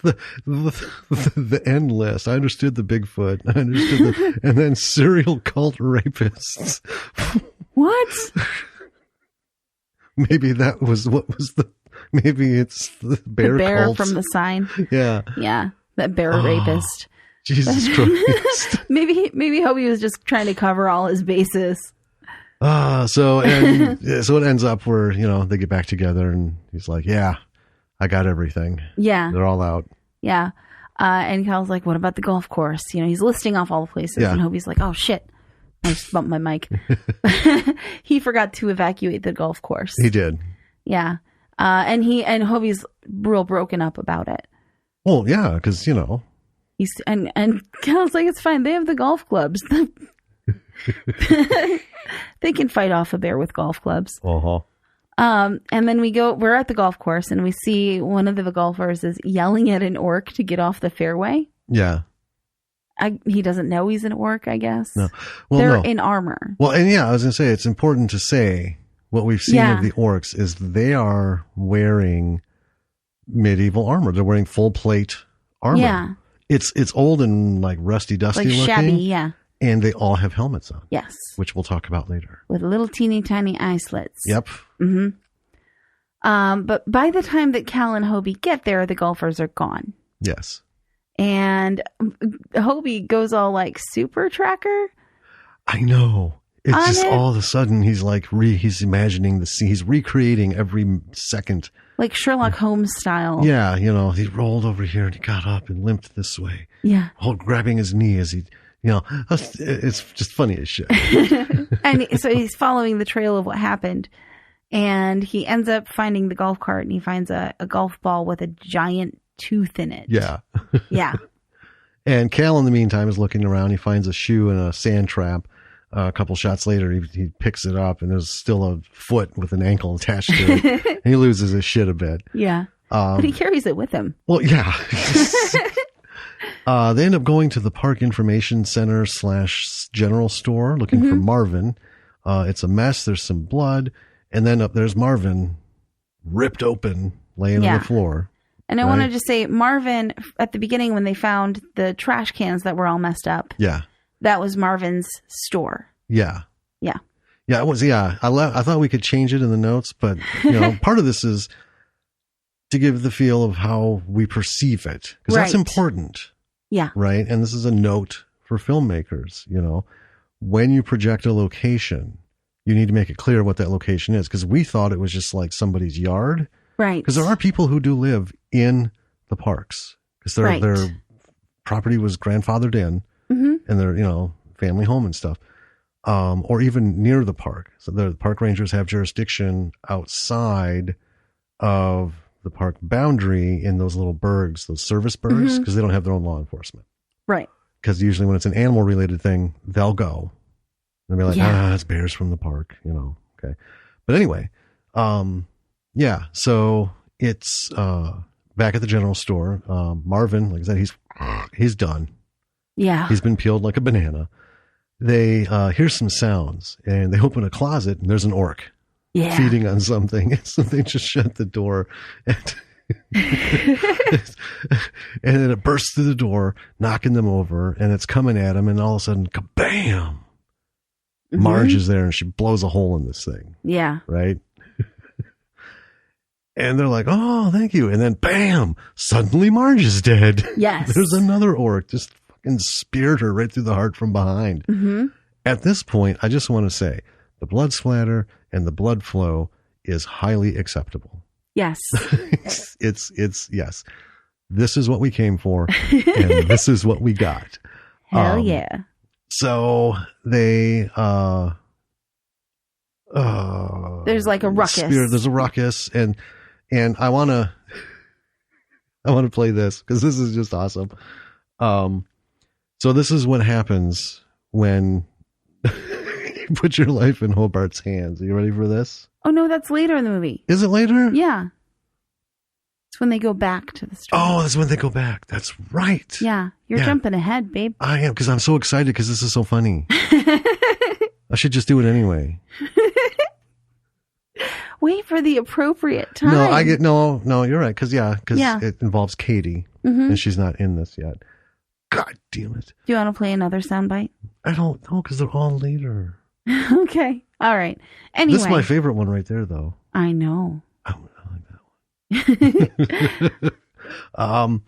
The end list. I understood the Bigfoot. I understood and then serial cult rapists. What? Maybe that was maybe it's the bear. The bear cults. from the sign. Yeah. Yeah. That bear rapist. Jesus Christ. maybe Hobie was just trying to cover all his bases. So it ends up where, you know, they get back together and he's like, yeah, I got everything. Yeah. They're all out. Yeah. And Cal's like, what about the golf course? You know, he's listing off all the places. Yeah. And Hobie's like, oh, shit. I just bumped my mic. He forgot to evacuate the golf course. He did. Yeah. And Hobie's real broken up about it. Well, yeah, because, you know. And Cal's like, it's fine. They have the golf clubs. They can fight off a bear with golf clubs. Uh-huh. And then we're at the golf course and we see one of the golfers is yelling at an orc to get off the fairway. Yeah. He doesn't know he's an orc, I guess. No. Well, they're no. in armor. Well, and yeah, I was going to say, it's important to say what we've seen of the orcs is they are wearing medieval armor. They're wearing full plate armor. Yeah. It's old and like rusty, dusty looking. Shabby, yeah. And they all have helmets on. Yes. Which we'll talk about later. With little teeny tiny eye slits. Yep. Mm-hmm. But by the time that Cal and Hobie get there, the golfers are gone. Yes. And Hobie goes all like super tracker. I know. It's on just it. all of a sudden he's like, he's imagining the scene. He's recreating every second. Like Sherlock Holmes style. Yeah. You know, he rolled over here and he got up and limped this way. Yeah. Grabbing his knee as he, you know, it's just funny as shit. And so he's following the trail of what happened. And he ends up finding the golf cart and he finds a golf ball with a giant tooth in it. Yeah. Yeah. And Cal, in the meantime, is looking around. He finds a shoe in a sand trap. A couple shots later, he picks it up and there's still a foot with an ankle attached to it. And he loses his shit a bit. Yeah. But he carries it with him. Well, yeah. They end up going to the park information center / general store looking for Marvin. It's a mess. There's some blood. And then up there's Marvin ripped open, laying on the floor. And I wanted to say, Marvin, at the beginning when they found the trash cans that were all messed up. Yeah. That was Marvin's store. Yeah. Yeah. Yeah, it was. Yeah. I thought we could change it in the notes, but, you know, part of this is to give the feel of how we perceive it. Because that's important. Yeah. Right. And this is a note for filmmakers, you know, when you project a location, you need to make it clear what that location is. Because we thought it was just like somebody's yard. Right. Because there are people who do live in the parks. Because their property was grandfathered in. And their, you know, family home and stuff. Or even near the park. So the park rangers have jurisdiction outside of the park boundary in those little burgs, those service burgs, because they don't have their own law enforcement. Right. Because usually when it's an animal related thing, they'll go. And they'll be like, it's bears from the park, you know. Okay. But anyway, yeah. So it's back at the general store. Marvin, like I said, he's done. Yeah. He's been peeled like a banana. They hear some sounds, and they open a closet, and there's an orc feeding on something. So they just shut the door, and then it bursts through the door, knocking them over, and it's coming at them, and all of a sudden, kabam! Marge is there, and she blows a hole in this thing. Yeah. Right? And they're like, oh, thank you. And then, bam! Suddenly Marge is dead. Yes. There's another orc just fucking speared her right through the heart from behind. At this point, I just want to say, the blood splatter and the blood flow is highly acceptable. Yes. it's yes. This is what we came for, and this is what we got. Hell yeah. So they there's like a ruckus. There's a ruckus, and I want to play this because this is just awesome. So this is what happens when you put your life in Hobart's hands. Are you ready for this? Oh no, that's later in the movie. Is it later? Yeah. It's when they go back to the store. Oh, that's when they go back. That's right. Yeah. You're jumping ahead, babe. I am, because I'm so excited because this is so funny. I should just do it anyway. Wait for the appropriate time. No, you're right. Because it involves Katie, and she's not in this yet. God damn it. Do you want to play another soundbite? I don't know, because they're all later. Okay. All right. Anyway. This is my favorite one right there, though. I know. I like that one.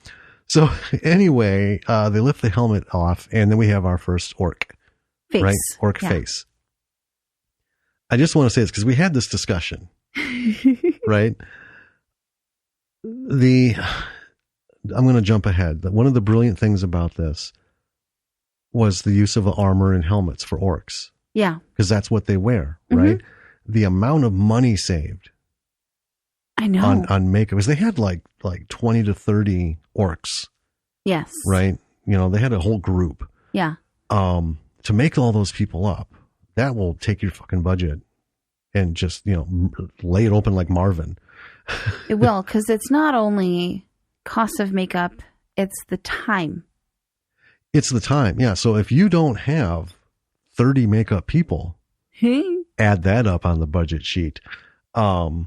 So anyway, they lift the helmet off, and then we have our first orc. Face. Right? Orc face. I just want to say this because we had this discussion, right? I'm going to jump ahead. One of the brilliant things about this was the use of armor and helmets for orcs. Yeah. Because that's what they wear, right? The amount of money saved. I know. On makeup. Because they had like 20 to 30 orcs. Yes. Right? You know, they had a whole group. Yeah. To make all those people up, that will take your fucking budget and just, lay it open like Marvin. It will, because it's not only cost of makeup, it's the time. It's the time, yeah. So if you don't have 30 makeup people, add that up on the budget sheet. How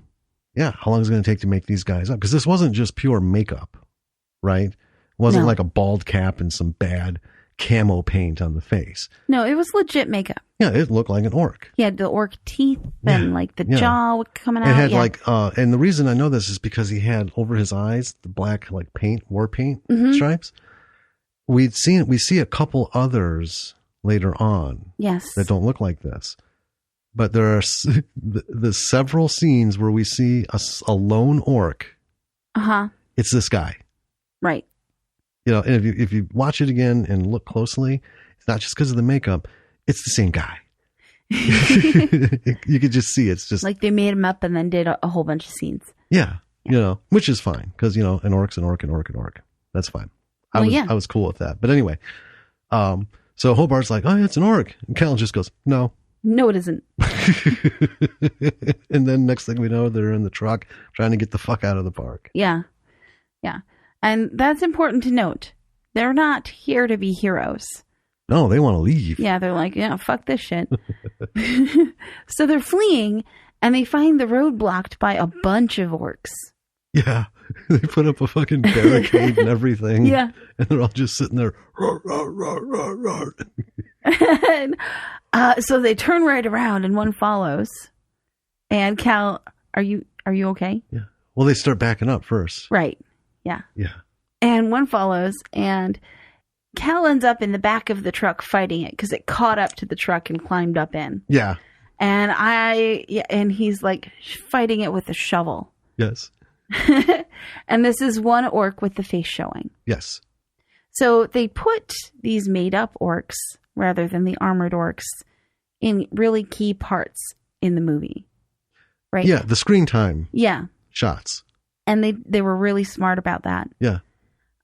long is it going to take to make these guys up? Because this wasn't just pure makeup, right? It wasn't like a bald cap and some bad camo paint on the face. No, it was legit makeup. Yeah, it looked like an orc. He had the orc teeth and like the jaw coming out. It had and the reason I know this is because he had over his eyes the black like war paint stripes. We see a couple others later on. Yes. That don't look like this. But there are the several scenes where we see a lone orc. It's this guy. Right. And if you watch it again and look closely, it's not just because of the makeup. It's the same guy. You could just see it's just like they made him up and then did a whole bunch of scenes. Yeah. Which is fine because an orc's an orc, an orc, an orc. That's fine. I was cool with that. But anyway, so Hobart's like, oh, it's an orc, and Cal just goes, no, it isn't. And then next thing we know, they're in the truck trying to get the fuck out of the park. Yeah. And that's important to note. They're not here to be heroes. No, they want to leave. Yeah, they're like, fuck this shit. So they're fleeing, and they find the road blocked by a bunch of orcs. Yeah. They put up a fucking barricade and everything. Yeah. And they're all just sitting there. Roar, roar, roar, roar, roar. And, so they turn right around, and one follows. And Cal, are you okay? Yeah. Well, they start backing up first. Right. Yeah. Yeah. And one follows, and Cal ends up in the back of the truck fighting it because it caught up to the truck and climbed up in. Yeah. And he's like fighting it with a shovel. Yes. And this is one orc with the face showing. Yes. So they put these made up orcs rather than the armored orcs in really key parts in the movie. Right? Yeah. The screen time. Yeah. Shots. And they were really smart about that. Yeah.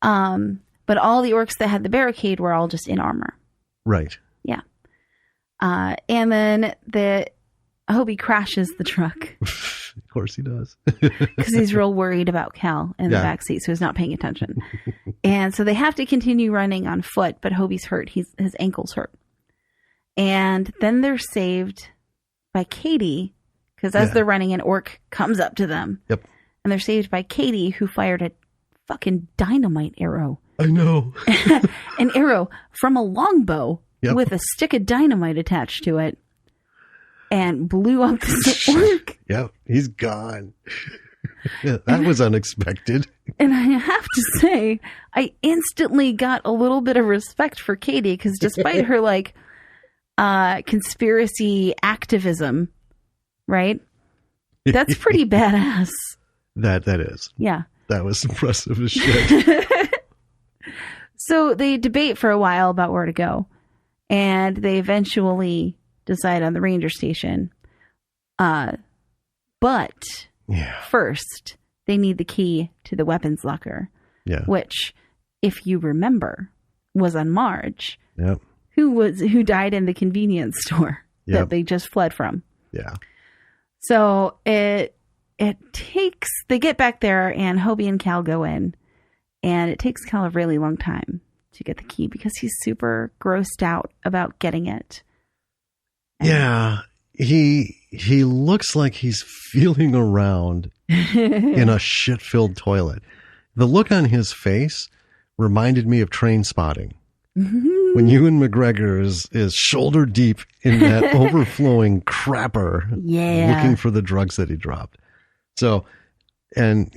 But all the orcs that had the barricade were all just in armor. Right. Yeah. And then Hobie crashes the truck. Of course he does. Because he's real worried about Cal in the backseat, so he's not paying attention. And so they have to continue running on foot, but Hobie's hurt. His ankle's hurt. And then they're saved by Katie, because as they're running, an orc comes up to them. Yep. And they're saved by Katie, who fired a fucking dynamite arrow. I know. An arrow from a longbow with a stick of dynamite attached to it, and blew up this orc. Yep, he's gone. That was unexpected. And I have to say, I instantly got a little bit of respect for Katie, because despite her like conspiracy activism, right? That's pretty badass. That is. Yeah. That was impressive as shit. So they debate for a while about where to go, and they eventually decide on the ranger station. But first, they need the key to the weapons locker, which, if you remember, was on Marge, who died in the convenience store that they just fled from. Yeah. So they get back there, and Hobie and Cal go in, and it takes Cal a really long time to get the key because he's super grossed out about getting it. Yeah. He looks like he's feeling around in a shit-filled toilet. The look on his face reminded me of Train Spotting. When Ewan McGregor is shoulder deep in that overflowing crapper looking for the drugs that he dropped. So, and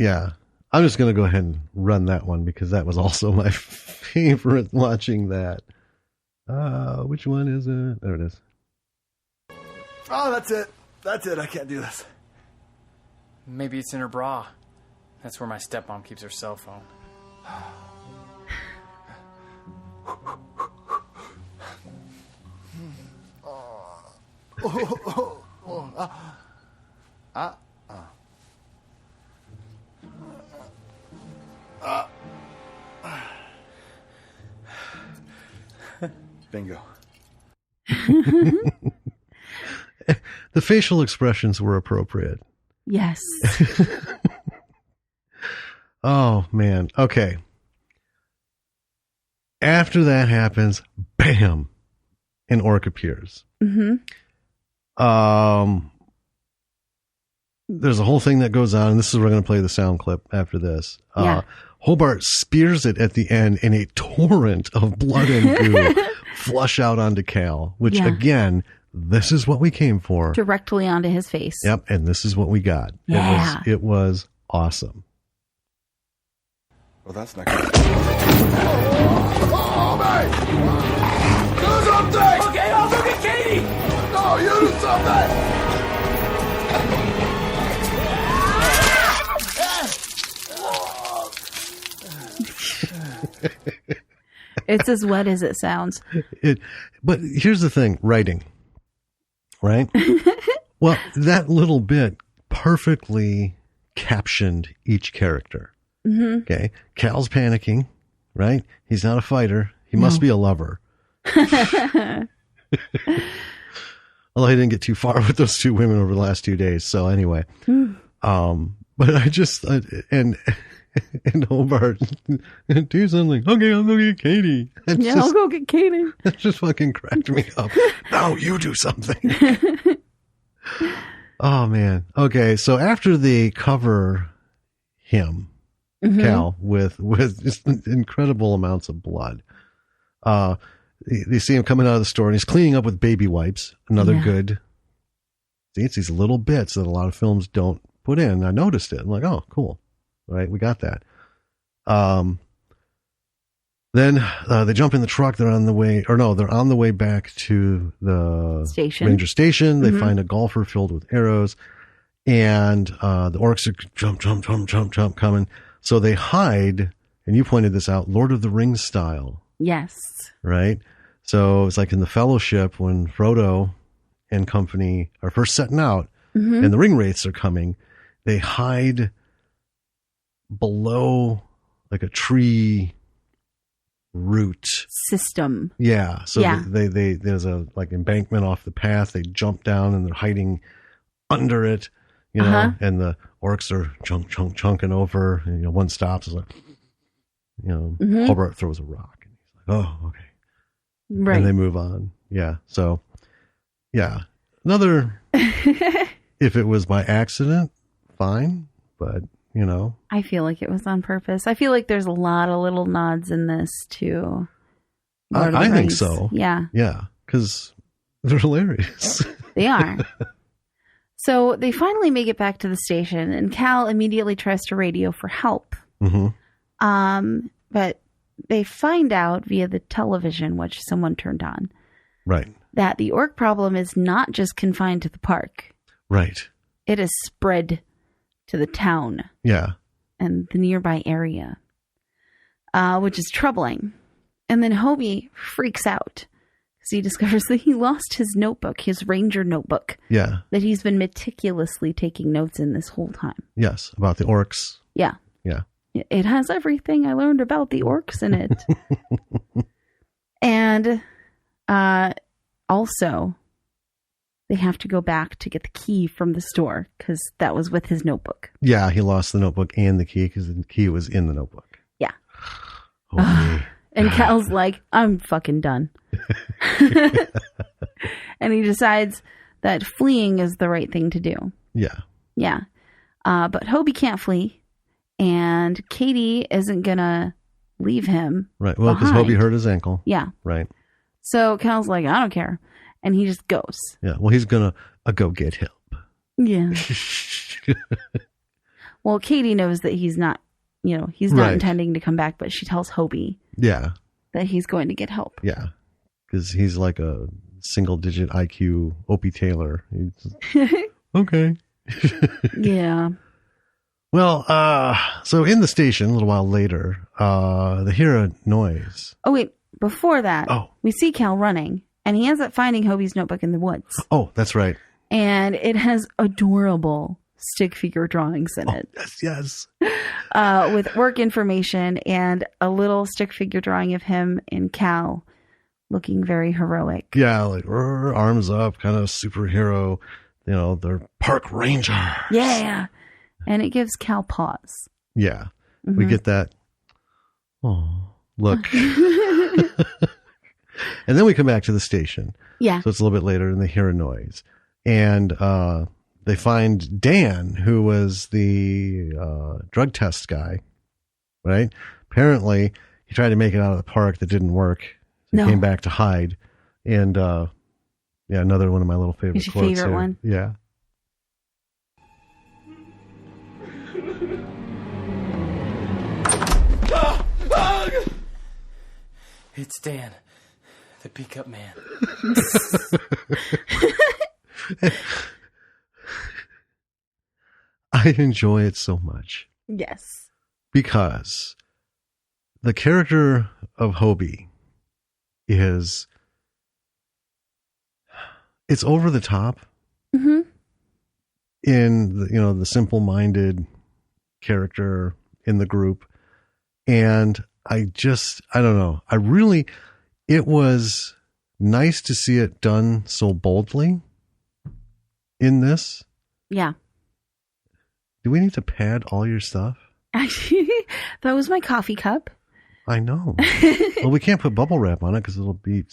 I'm just going to go ahead and run that one because that was also my favorite watching that. Which one is it? There it is. Oh, that's it. That's it. I can't do this. Maybe it's in her bra. That's where my stepmom keeps her cell phone. Bingo. The facial expressions were appropriate. Yes. Oh, man. Okay. After that happens, bam, an orc appears. Mm-hmm. There's a whole thing that goes on, and this is where we're going to play the sound clip after this. Hobart spears it at the end, and a torrent of blood and goo flush out onto Cal, which, again, this is what we came for. Directly onto his face. Yep, and this is what we got. Yeah. It was awesome. Well, that's not good. Oh, mate! Do something! Okay, I'll go get Katie! No, you do something! It's as wet as it sounds. But here's the thing, writing, right? Well, that little bit perfectly captioned each character. Mm-hmm. Okay. Cal's panicking, right? He's not a fighter. He must be a lover. Although he didn't get too far with those two women over the last 2 days. So anyway, but I just, and Hobart, do something. Okay, I'll go get Katie. I'll go get Katie. That just fucking cracked me up. No, you do something. Oh, man. Okay, so after they cover him, Cal, with just incredible amounts of blood, they see him coming out of the store, and he's cleaning up with baby wipes. Another good. See, it's these little bits that a lot of films don't put in. I noticed it. I'm like, oh, cool. Right, we got that. Then they jump in the truck. They're on the way back to the station. Ranger station. They find a golfer filled with arrows, and the orcs are jump coming. So they hide, and you pointed this out, Lord of the Rings style. Yes. Right? So it's like in the Fellowship when Frodo and company are first setting out, and the ring wraiths are coming. They hide below like a tree root system. Yeah. So they there's a like embankment off the path. They jump down and they're hiding under it, you know, and the orcs are chunking over, and, one stops. Is like, Hobart throws a rock. And he's like, oh, okay. Right. And they move on. Yeah. So, yeah. Another, if it was by accident, fine. But, I feel like it was on purpose. I feel like there's a lot of little nods in this too. I think so. Yeah. Yeah. Because they're hilarious. They are. So they finally make it back to the station, and Cal immediately tries to radio for help. Mm-hmm. But they find out via the television, which someone turned on, right, that the orc problem is not just confined to the park. Right. It is spread to the town. Yeah. And the nearby area, which is troubling. And then Hobie freaks out because he discovers that he lost his notebook, his ranger notebook. Yeah. That he's been meticulously taking notes in this whole time. Yes, about the orcs. Yeah. Yeah. It has everything I learned about the orcs in it. And also, they have to go back to get the key from the store because that was with his notebook. Yeah, he lost the notebook and the key because the key was in the notebook. Yeah. Oh, and Cal's like, I'm fucking done. And he decides that fleeing is the right thing to do. Yeah. Yeah. But Hobie can't flee. And Katie isn't going to leave him. Right. Well, because Hobie hurt his ankle. Yeah. Right. So Cal's like, I don't care. And he just goes. Yeah. Well, he's going to go get help. Yeah. Well, Katie knows that he's not, he's not intending to come back, but she tells Hobie. Yeah. That he's going to get help. Yeah. Because he's like a single-digit IQ Opie Taylor. Okay. Yeah. Well, so in the station a little while later, they hear a noise. Oh, wait. Before that, we see Cal running, and he ends up finding Hobie's notebook in the woods. Oh, that's right. And it has adorable stick figure drawings in it. Yes. With work information and a little stick figure drawing of him and Cal looking very heroic. Yeah, like arms up, kind of superhero. They're park rangers. Yeah. And it gives Cal pause. Yeah. Mm-hmm. We get that. Oh, look. And then we come back to the station. Yeah. So it's a little bit later and they hear a noise. And they find Dan, who was the drug test guy, right? Apparently, he tried to make it out of the park. That didn't work. So he came back to hide. And, another one of my little favorite quotes. Your favorite one? Yeah. It's Dan, the pickup man. I enjoy it so much. Yes. Because the character of Hobie it's over the top. Mm-hmm. In the simple-minded character in the group. And I don't know. It was nice to see it done so boldly in this. Yeah. Do we need to pad all your stuff? Actually, that was my coffee cup. I know. Well, we can't put bubble wrap on it because it'll be...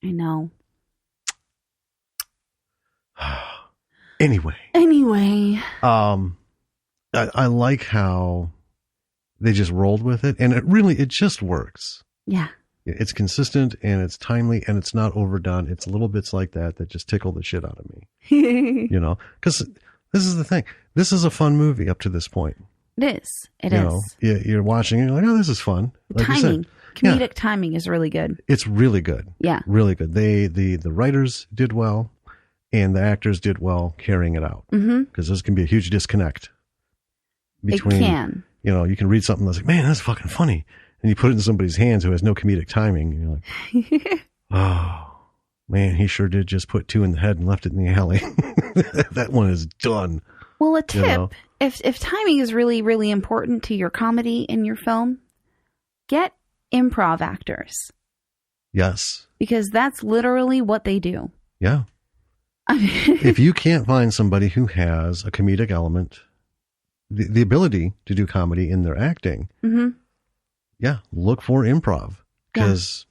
I know. Anyway. I like how they just rolled with it, and it just works. Yeah. It's consistent, and it's timely, and it's not overdone. It's little bits like that just tickle the shit out of me. Because this is the thing. This is a fun movie up to this point. It is. It is. You're watching, and you're like, oh, this is fun. Like timing. Comedic timing is really good. It's really good. Yeah. Really good. The writers did well, and the actors did well carrying it out. Because this can be a huge disconnect. Between, it can. You can read something that's like, man, that's fucking funny. And you put it in somebody's hands who has no comedic timing. And you're like, oh, man, he sure did just put two in the head and left it in the alley. That one is done. Well, a tip, if timing is really, really important to your comedy in your film, get improv actors. Yes. Because that's literally what they do. Yeah. If you can't find somebody who has a comedic element, the ability to do comedy in their acting, Yeah, look for improv because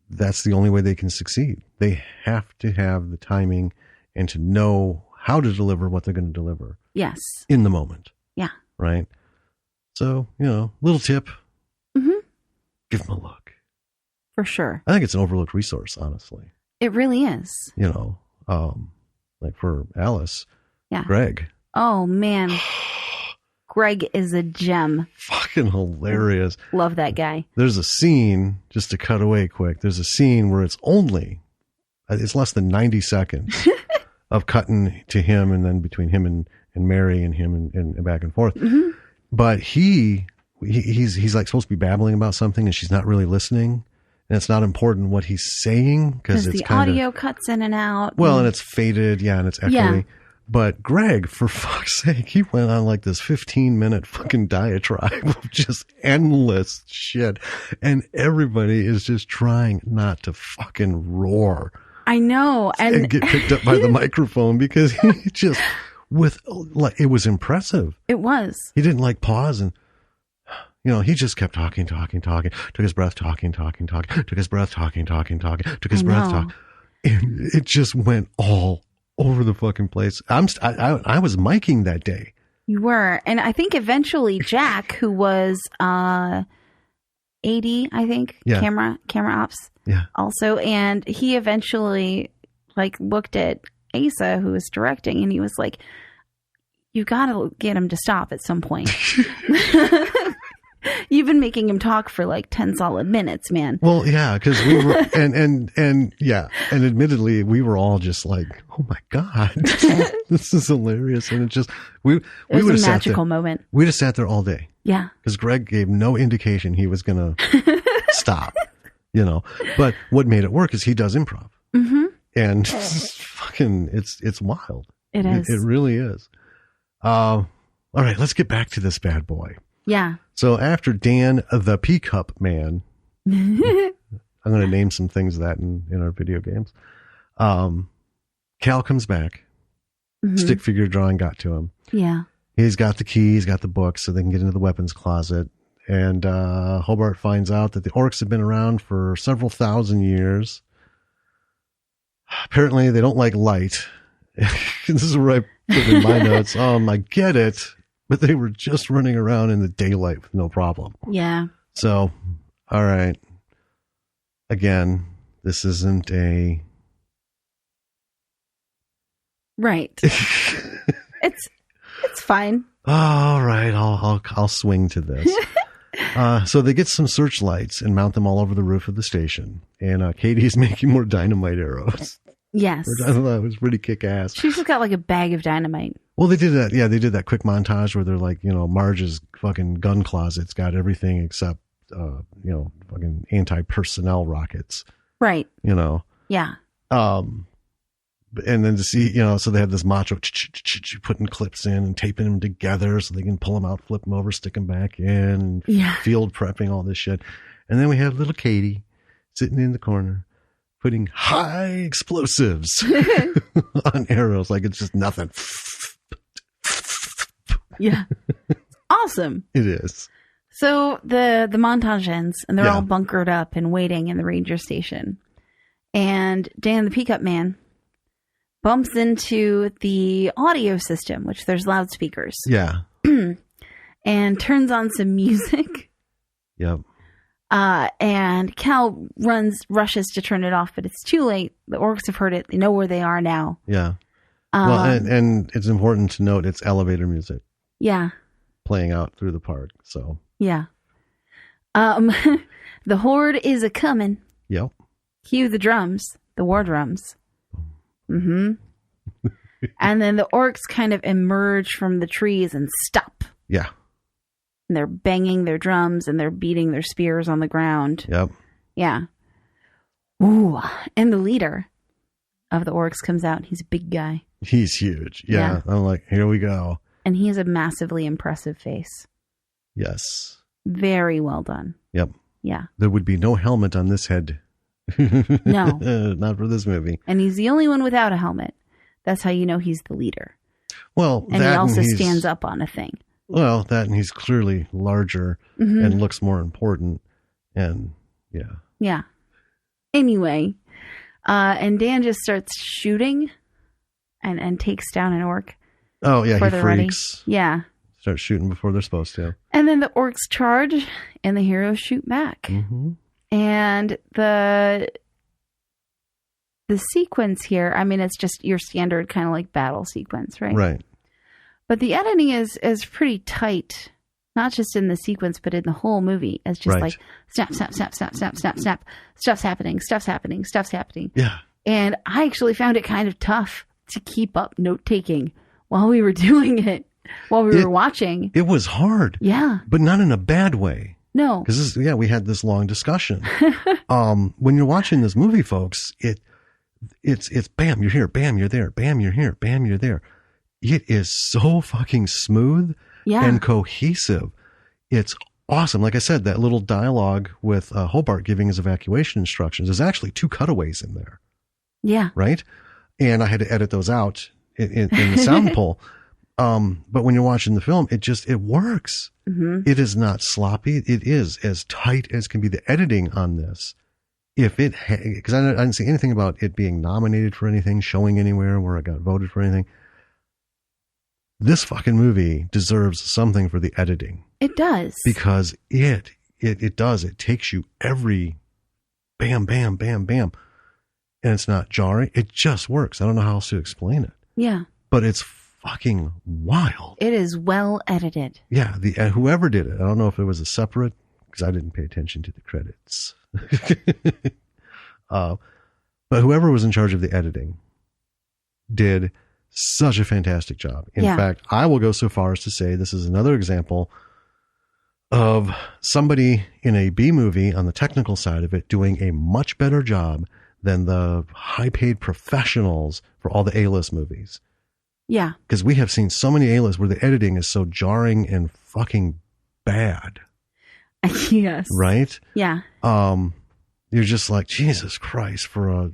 that's the only way they can succeed. They have to have the timing and to know how to deliver what they're going to deliver. Yes. In the moment. Yeah. Right? So, little tip. Mm-hmm. Give them a look. For sure. I think it's an overlooked resource, honestly. It really is. Like for Alice. Yeah. Greg. Oh, man. Greg is a gem. Fucking hilarious. Love that guy. There's a scene, just to cut away quick, there's a scene where it's less than 90 seconds of cutting to him and then between him and Mary and him and back and forth. Mm-hmm. But he's like supposed to be babbling about something and she's not really listening. And it's not important what he's saying because it's the audio cuts in and out. Well, and it's faded. Yeah. And it's echoey. Yeah. But Greg, for fuck's sake, he went on like this 15-minute fucking diatribe of just endless shit. And everybody is just trying not to fucking roar. I know. And get picked up by the microphone because he just, it was impressive. It was. He didn't like pause and, he just kept talking, took his breath, talking, took his breath, talking, took his breath, talking. And it just went all over the fucking place. I was miking that day. You were. And I think eventually Jack, who was 80, I think, camera ops. Yeah. Also, and he eventually looked at Asa, who was directing, and he was like, you got to get him to stop at some point. You've been making him talk for 10 solid minutes, man. Well, yeah, because we were, and admittedly, we were all just like, oh my God, this is hilarious. And it just, it was a magical moment. We just sat there all day. Yeah. Because Greg gave no indication he was going to stop, But what made it work is he does improv. Mm-hmm. And fucking, it's wild. It is. It really is. All right, let's get back to this bad boy. Yeah. So after Dan, the Peacup Man, I'm going to name some things of that in our video games. Cal comes back. Mm-hmm. Stick figure drawing got to him. Yeah. He's got the key. He's got the book so they can get into the weapons closet. And Hobart finds out that the orcs have been around for several thousand years. Apparently, they don't like light. This is where I put in my notes. I get it. But they were just running around in the daylight with no problem. Yeah. So, all right. Again, this isn't a... Right. It's fine. All right. I'll swing to this. So they get some searchlights and mount them all over the roof of the station. And Katie's making more dynamite arrows. Yes. Which I thought it was pretty kick-ass. She's just got a bag of dynamite. Well, they did that. Yeah, they did that quick montage where they're like, Marge's fucking gun closet's got everything except, fucking anti-personnel rockets. Right. Yeah. And then to see, so they have this macho putting clips in and taping them together so they can pull them out, flip them over, stick them back in, field prepping, all this shit. And then we have little Katie sitting in the corner putting high explosives on arrows like it's just nothing. Yeah. Awesome. It is. So the montage ends and they're all bunkered up and waiting in the ranger station. And Dan the Peacup Man bumps into the audio system, which there's loudspeakers. Yeah. And turns on some music. Yep. And Cal rushes to turn it off, but it's too late. The orcs have heard it. They know where they are now. Yeah. Well, and it's important to note it's elevator music. Yeah. Playing out through the park. So. Yeah. The horde is a coming. Yep. Cue the drums, the war drums. Mm-hmm. And then the orcs kind of emerge from the trees and stop. Yeah. And they're banging their drums and they're beating their spears on the ground. Yep. Yeah. Ooh. And the leader of the orcs comes out. He's a big guy. He's huge. Yeah. I'm like, here we go. And he has a massively impressive face. Yes. Very well done. Yep. Yeah. There would be no helmet on this head. No. Not for this movie. And he's the only one without a helmet. That's how you know he's the leader. Well, and he also stands up on a thing. Well, that, and he's clearly larger and looks more important. And yeah. Yeah. Anyway, and Dan just starts shooting and takes down an orc. Oh, yeah, he freaks. Ready. Yeah. Start shooting before they're supposed to. And then the orcs charge and the heroes shoot back. Mm-hmm. And the sequence here, I mean, it's just your standard kind of like battle sequence, right? Right. But the editing is pretty tight, not just in the sequence, but in the whole movie. It's just like snap, snap, snap, snap, snap, snap, snap. Stuff's happening, stuff's happening, stuff's happening. Yeah. And I actually found it kind of tough to keep up note taking while we were doing it, while we were watching. It was hard. Yeah. But not in a bad way. No. Because we had this long discussion. When you're watching this movie, folks, it's bam, you're here, bam, you're there, bam, you're here, bam, you're there. It is so fucking smooth and cohesive. It's awesome. Like I said, that little dialogue with Hobart giving his evacuation instructions, there's actually 2 cutaways in there. Yeah. Right? And I had to edit those out in the sound pull. But when you're watching the film, it works. Mm-hmm. It is not sloppy. It is as tight as can be. The editing on this, because I didn't see anything about it being nominated for anything, showing anywhere where it got voted for anything. This fucking movie deserves something for the editing. It does. Because it does. It takes you every bam, bam, bam, bam. And it's not jarring. It just works. I don't know how else to explain it. Yeah. But it's fucking wild. It is well edited. Yeah. Whoever did it, I don't know if it was a separate, because I didn't pay attention to the credits. But whoever was in charge of the editing did such a fantastic job. In fact, I will go so far as to say this is another example of somebody in a B movie on the technical side of it doing a much better job than the high-paid professionals for all the A-list movies. Yeah. Because we have seen so many A-lists where the editing is so jarring and fucking bad. Yes. Right? Yeah. You're just like, Jesus Christ, for a,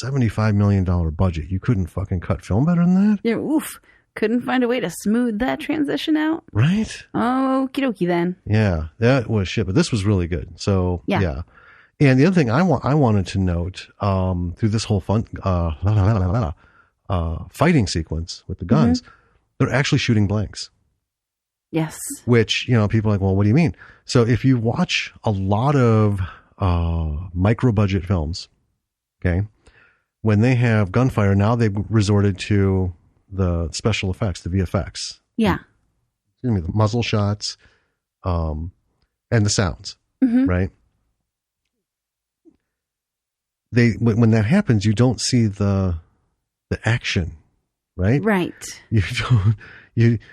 $75 million budget, you couldn't fucking cut film better than that? Yeah, oof. Couldn't find a way to smooth that transition out? Right? Okie dokie then. Yeah, that was shit, but this was really good. So, yeah. And the other thing I wanted to note, through this whole fighting sequence with the guns, they're actually shooting blanks. Yes. Which, people are like, well, what do you mean? So if you watch a lot of micro-budget films, okay, when they have gunfire, now they've resorted to the special effects, the VFX. Yeah. Excuse me, the muzzle shots, and the sounds, right? When that happens, you don't see the action, right? Right. You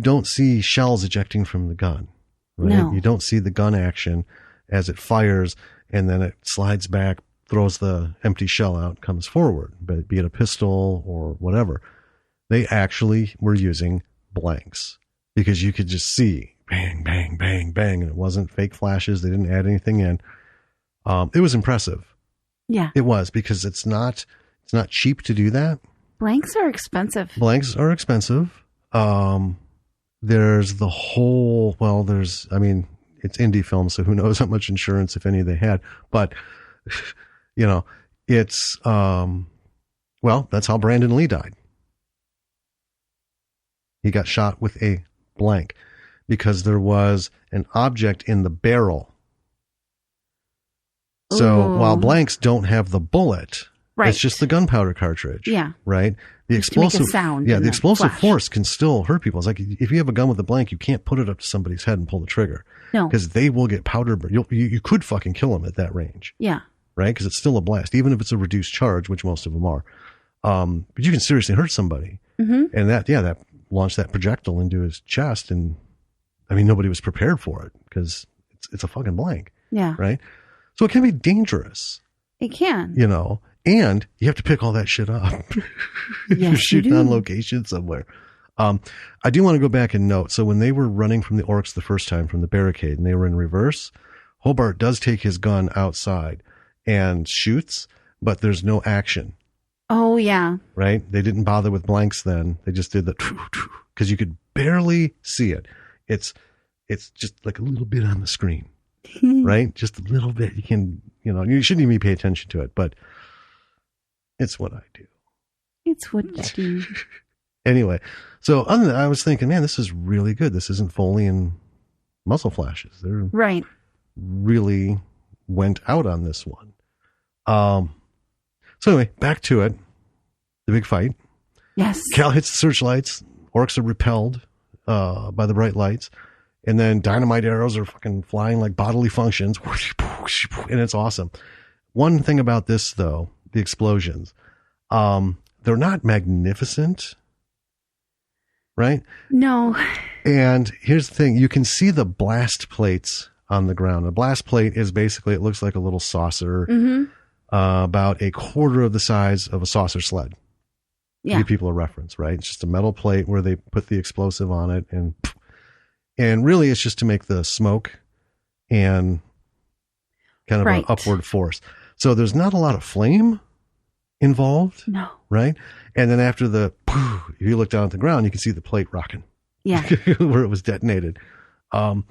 don't see shells ejecting from the gun, right? No. You don't see the gun action as it fires and then it slides back, throws the empty shell out, comes forward, but be it a pistol or whatever. They actually were using blanks because you could just see bang, bang, bang, bang, and it wasn't fake flashes. They didn't add anything in. It was impressive. Yeah, it was, because it's not cheap to do that. Blanks are expensive. There's the whole, it's indie film, so who knows how much insurance, if any, they had, but it's, that's how Brandon Lee died. He got shot with a blank because there was an object in the barrel. So while blanks don't have the bullet, right, it's just the gunpowder cartridge. Yeah. Right? The explosive sound. Yeah, the explosive force can still hurt people. It's like if you have a gun with a blank, you can't put it up to somebody's head and pull the trigger. No. Because they will get powder burn. You could fucking kill them at that range. Yeah. Right? Because it's still a blast, even if it's a reduced charge, which most of them are. But you can seriously hurt somebody. Mm-hmm. And that launched that projectile into his chest. And nobody was prepared for it because it's a fucking blank. Yeah. Right? So it can be dangerous. It can. And you have to pick all that shit up. Yes, You're shooting on location somewhere. I do want to go back and note. So when they were running from the orcs the first time from the barricade and they were in reverse, Hobart does take his gun outside and shoots, but there's no action. Oh, yeah. Right? They didn't bother with blanks then. They just did the because you could barely see it. It's just like a little bit on the screen, right? Just a little bit. You can, you shouldn't even pay attention to it, but it's what I do. It's what you do. Anyway, so other than that, I was thinking, man, this is really good. This isn't Foley and muscle flashes. They're right. Really went out on this one. So anyway, back to it. The big fight. Yes. Cal hits the searchlights. Orcs are repelled by the bright lights. And then dynamite arrows are fucking flying like bodily functions. And it's awesome. One thing about this, though, the explosions, they're not magnificent. Right? No. And here's the thing. You can see the blast plates on the ground. A blast plate is basically, it looks like a little saucer, about a quarter of the size of a saucer sled. To give people a reference, right? It's just a metal plate where they put the explosive on it. And really it's just to make the smoke and kind of an upward force. So there's not a lot of flame involved. No. Right? And then after if you look down at the ground, you can see the plate rocking. Yeah. Where it was detonated. So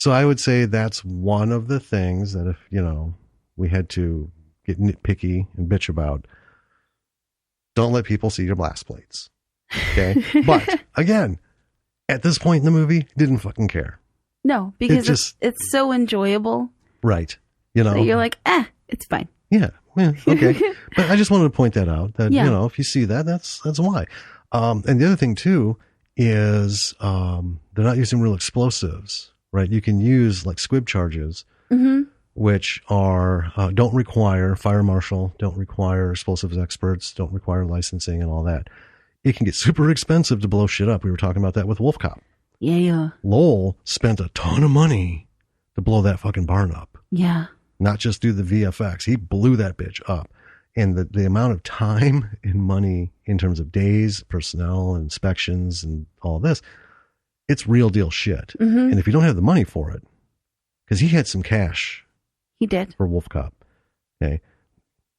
I would say that's one of the things that if, we had to get nitpicky and bitch about, don't let people see your blast plates. Okay. But again, at this point in the movie, didn't fucking care. No, because it's so enjoyable. Right. So you're like, it's fine. Yeah. Okay. But I just wanted to point that out that, if you see that, that's why. And the other thing too is, they're not using real explosives, right? You can use like squib charges, which are, don't require fire marshal, don't require explosives experts, don't require licensing and all that. It can get super expensive to blow shit up. We were talking about that with Wolf Cop. Yeah. Lowell spent a ton of money to blow that fucking barn up. Yeah. Not just do the VFX. He blew that bitch up. And the amount of time and money in terms of days, personnel, inspections, and all this, it's real deal shit. And if you don't have the money for it, because he had some cash. He did. For Wolf Cop. Okay.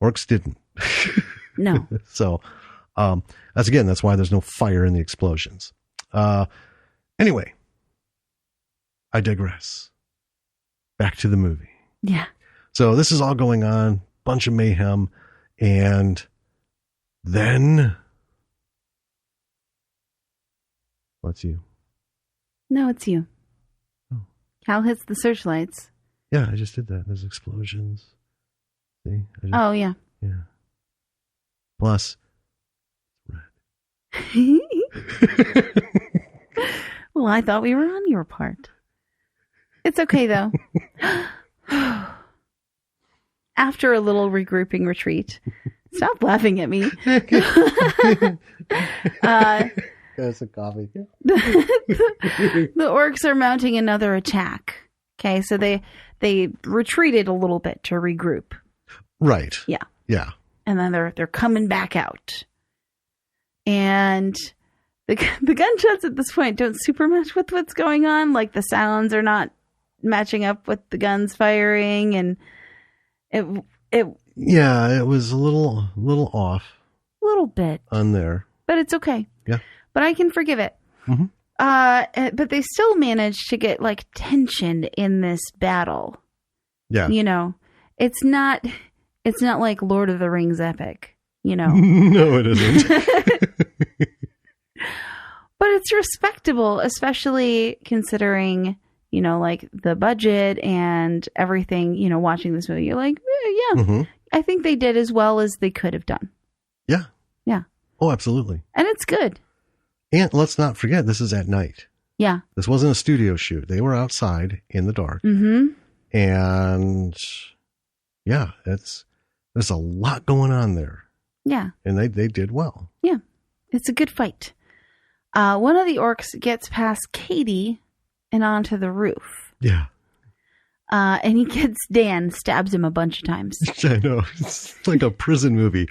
Orcs didn't. No. So, that's why there's no fire in the explosions. Anyway, I digress. Back to the movie. Yeah. So this is all going on, bunch of mayhem, and then what's you? No, it's you. Oh. Cal hits the searchlights. Yeah, I just did that. There's explosions. See? Yeah. Yeah. Plus, red. Well, I thought we were on your part. It's okay, though. After a little regrouping retreat. Stop laughing at me. That's a coffee. The orcs are mounting another attack. Okay, so they retreated a little bit to regroup. Right. Yeah. Yeah. And then they're coming back out. And the gunshots at this point don't super match with what's going on. Like the sounds are not matching up with the guns firing, and it was a little off. A little bit. On there. But it's okay. Yeah. But I can forgive it. Mm-hmm. But they still managed to get like tension in this battle. Yeah. It's not like Lord of the Rings epic, No, it isn't. But it's respectable, especially considering, like the budget and everything, watching this movie. You're like, yeah, I think they did as well as they could have done. Yeah. Yeah. Oh, absolutely. And it's good. And let's not forget, this is at night. Yeah. This wasn't a studio shoot. They were outside in the dark. Mm-hmm. And yeah, there's a lot going on there. Yeah. And they did well. Yeah. It's a good fight. One of the orcs gets past Katie and onto the roof. Yeah. And he gets Dan, stabs him a bunch of times. I know. It's like a prison movie.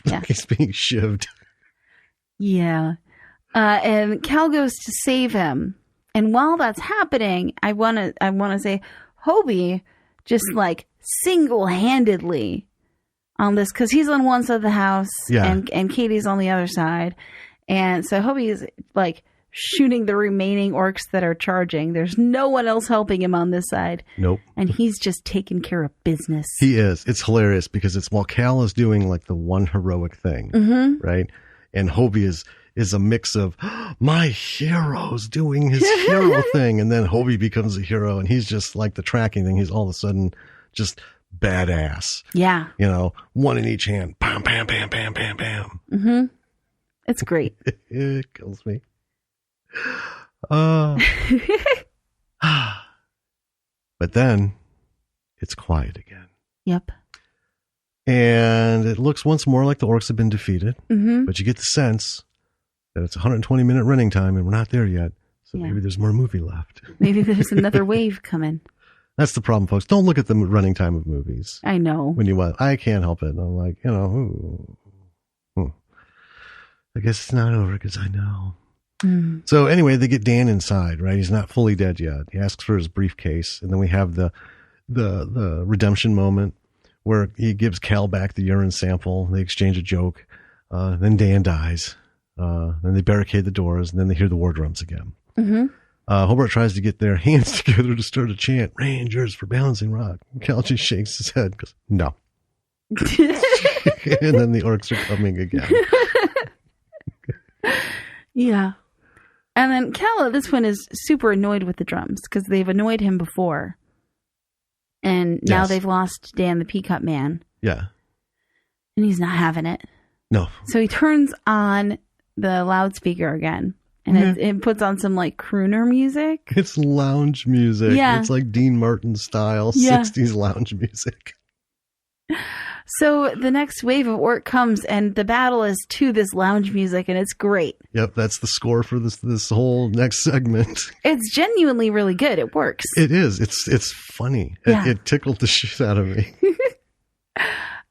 Yeah. He's being shivved. Yeah. And Cal goes to save him. And while that's happening, I want to say Hobie just like single-handedly on this, because he's on one side of the house, and Katie's on the other side, And so Hobie is like shooting the remaining orcs that are charging. There's no one else helping him on this side. Nope. And he's just taking care of business. He is. It's hilarious because it's while Cal is doing like the one heroic thing, right? And Hobie is a mix of my hero's doing his hero thing. And then Hobie becomes a hero and he's just like the tracking thing. He's all of a sudden just badass. Yeah. You know, one in each hand. Bam, bam, bam, bam, bam, bam. Mm-hmm. It's great. It kills me. But then it's quiet again. Yep. And it looks once more like the orcs have been defeated. Mm-hmm. But you get the sense that it's 120-minute running time and we're not there yet. So maybe there's more movie left. Maybe there's another wave coming. That's the problem, folks. Don't look at the running time of movies. I know. When you want, I can't help it. I'm like, you know, I guess it's not over because I know. So anyway, they get Dan inside, right? He's not fully dead yet. He asks for his briefcase. And then we have the redemption moment where he gives Cal back the urine sample. They exchange a joke. Then Dan dies. Then they barricade the doors and then they hear the war drums again. Mm-hmm. Hobart tries to get their hands together to start a chant, Rangers for balancing rock. Cal just shakes his head and goes, no. And then the orcs are coming again. Yeah. And then Cal at this point is super annoyed with the drums because they've annoyed him before. And now they've lost Dan the Peacock Man. Yeah. And he's not having it. No. So he turns on the loudspeaker again. And it puts on some like crooner music. It's lounge music. Yeah. It's like Dean Martin style 60s lounge music. So the next wave of orc comes and the battle is to this lounge music and it's great. Yep, that's the score for this whole next segment. It's genuinely really good. It works. It is. It's funny. Yeah. It tickled the shit out of me.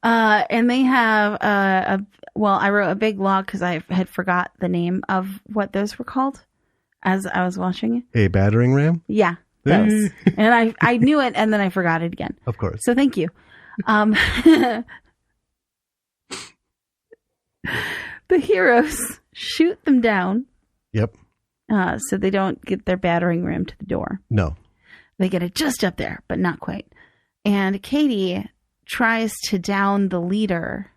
And they have I wrote a big log because I had forgot the name of what those were called as I was watching it. A battering ram? Yeah, those. And I knew it and then I forgot it again. Of course. So thank you. The heroes shoot them down. Yep. So they don't get their battering ram to the door. No. They get it just up there, but not quite. And Katie tries to down the leader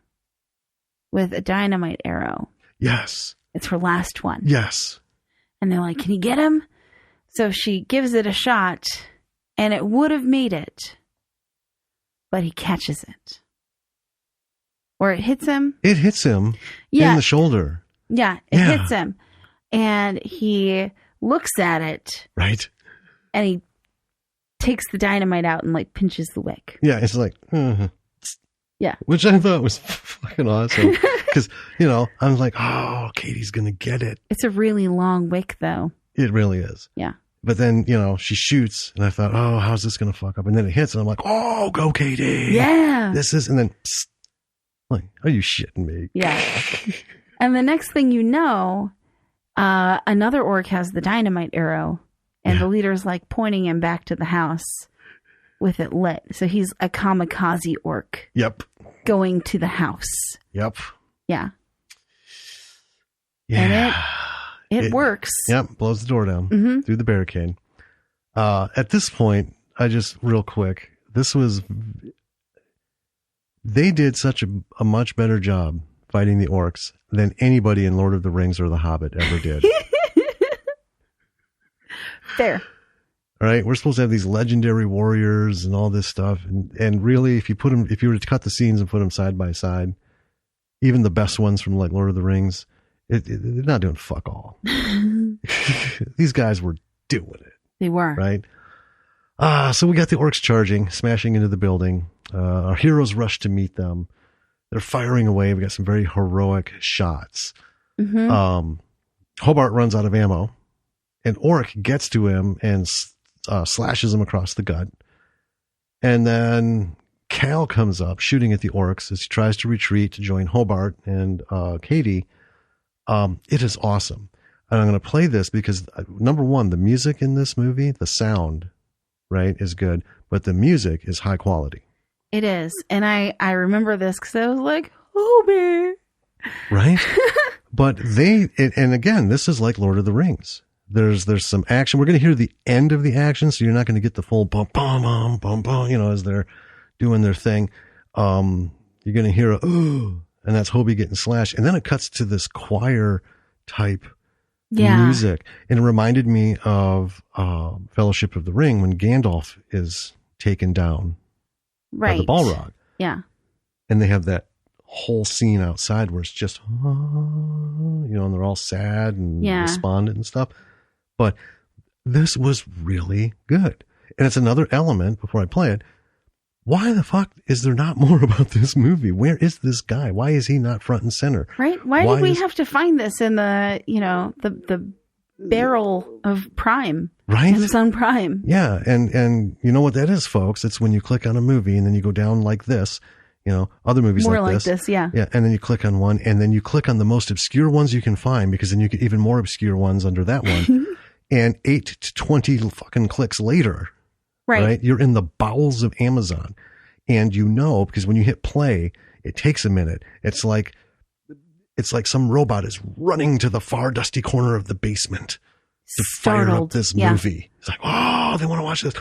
with a dynamite arrow. Yes. It's her last one. Yes. And they're like, can you get him? So she gives it a shot, and it would have made it, but he catches it. Or it hits him. It hits him in the shoulder. Yeah, it hits him. And he looks at it. Right. And he takes the dynamite out and like pinches the wick. Yeah, it's like, yeah. Which I thought was fucking awesome. Because, you know, I was like, oh, Katie's going to get it. It's a really long wick, though. It really is. Yeah. But then, you know, she shoots, and I thought, oh, how's this going to fuck up? And then it hits, and I'm like, oh, go, Katie. Yeah. This is, and then, psst, like, are you shitting me? Yeah. And the next thing you know, another orc has the dynamite arrow, and the leader's like pointing him back to the house with it lit. So he's a kamikaze orc. Yep. Going to the house. Yep. Yeah. Yeah. And it works. Yep. Blows the door down through the barricade. At this point, I just real quick, they did such a much better job fighting the orcs than anybody in Lord of the Rings or The Hobbit ever did. Fair. All right, we're supposed to have these legendary warriors and all this stuff, and really, if you were to cut the scenes and put them side by side, even the best ones from like Lord of the Rings, they're not doing fuck all. These guys were doing it. They were. Right? So we got the orcs charging, smashing into the building. Our heroes rush to meet them. They're firing away. We got some very heroic shots. Hobart runs out of ammo. An orc gets to him and slashes him across the gut. And then Cal comes up shooting at the orcs as he tries to retreat to join Hobart and Katie. It is awesome. And I'm going to play this because, number one, the music in this movie, the sound, right, is good. But the music is high quality. It is. And I remember this because I was like, Hobart. Right? But and again, this is like Lord of the Rings. There's some action. We're going to hear the end of the action, so you're not going to get the full bum, bum, bum, bum, bum, as they're doing their thing. You're going to hear and that's Hobie getting slashed. And then it cuts to this choir type music. And it reminded me of Fellowship of the Ring when Gandalf is taken down by the Balrog. Yeah. And they have that whole scene outside where it's just, and they're all sad and despondent and stuff. But this was really good. And it's another element, before I play it, why the fuck is there not more about this movie? Where is this guy? Why is he not front and center? Right? Why did we have to find this in the, the barrel of Prime? Right? Amazon Prime. Yeah. And you know what that is, folks? It's when you click on a movie and then you go down like this. Other movies more like this. Yeah. Yeah. And then you click on one and then you click on the most obscure ones you can find, because then you get even more obscure ones under that one. And 8 to 20 fucking clicks later, right? You're in the bowels of Amazon, and because when you hit play, it takes a minute. It's like some robot is running to the far dusty corner of the basement to fire up this movie. It's like, oh, they want to watch this.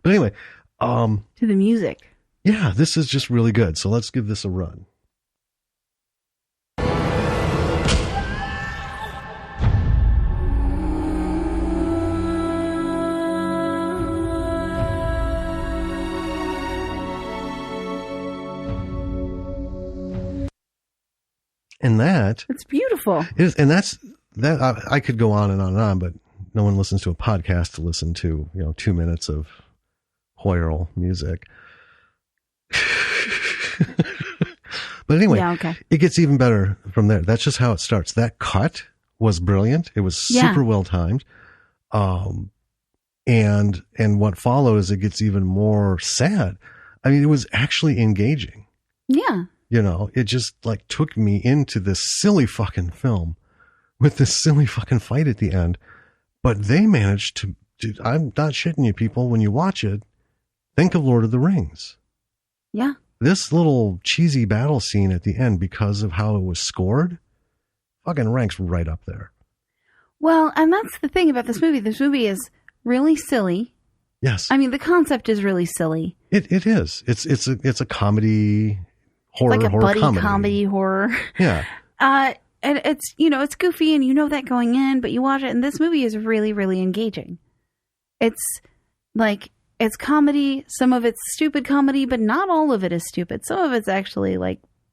But anyway, to the music. Yeah, this is just really good. So let's give this a run. And it's beautiful. It is, and that I could go on and on, but no one listens to a podcast to listen to 2 minutes of choral music. But anyway, It gets even better from there. That's just how it starts. That cut was brilliant. It was super well timed. And what follows, it gets even more sad. I mean, it was actually engaging. Yeah. It just took me into this silly fucking film with this silly fucking fight at the end. But they managed to, I'm not shitting you people, when you watch it, think of Lord of the Rings. Yeah. This little cheesy battle scene at the end, because of how it was scored, fucking ranks right up there. Well, and that's the thing about this movie. This movie is really silly. Yes. I mean, the concept is really silly. It is. It's a comedy. Horror, like a horror buddy comedy horror. Yeah. And it's, it's goofy and that going in, but you watch it and this movie is really, really engaging. It's it's comedy. Some of it's stupid comedy, but not all of it is stupid. Some of it's actually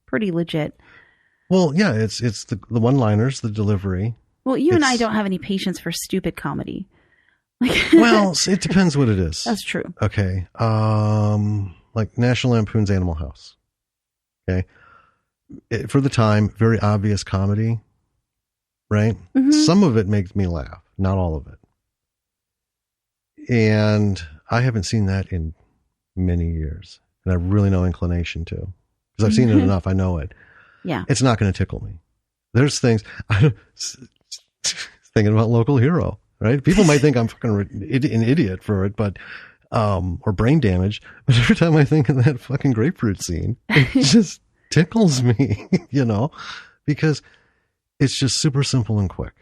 pretty legit. Well, yeah, it's the one-liners, the delivery. Well, you and I don't have any patience for stupid comedy. Well, it depends what it is. That's true. Okay. Like National Lampoon's Animal House. Okay. For the time, very obvious comedy, right? Mm-hmm. Some of it makes me laugh, not all of it. And I haven't seen that in many years. And I have really no inclination to. Because I've seen it enough, I know it. Yeah. It's not going to tickle me. There's things, thinking about Local Hero, right? People might think I'm fucking an idiot for it, but or brain damage. But every time I think of that fucking grapefruit scene, it just tickles me, because it's just super simple and quick.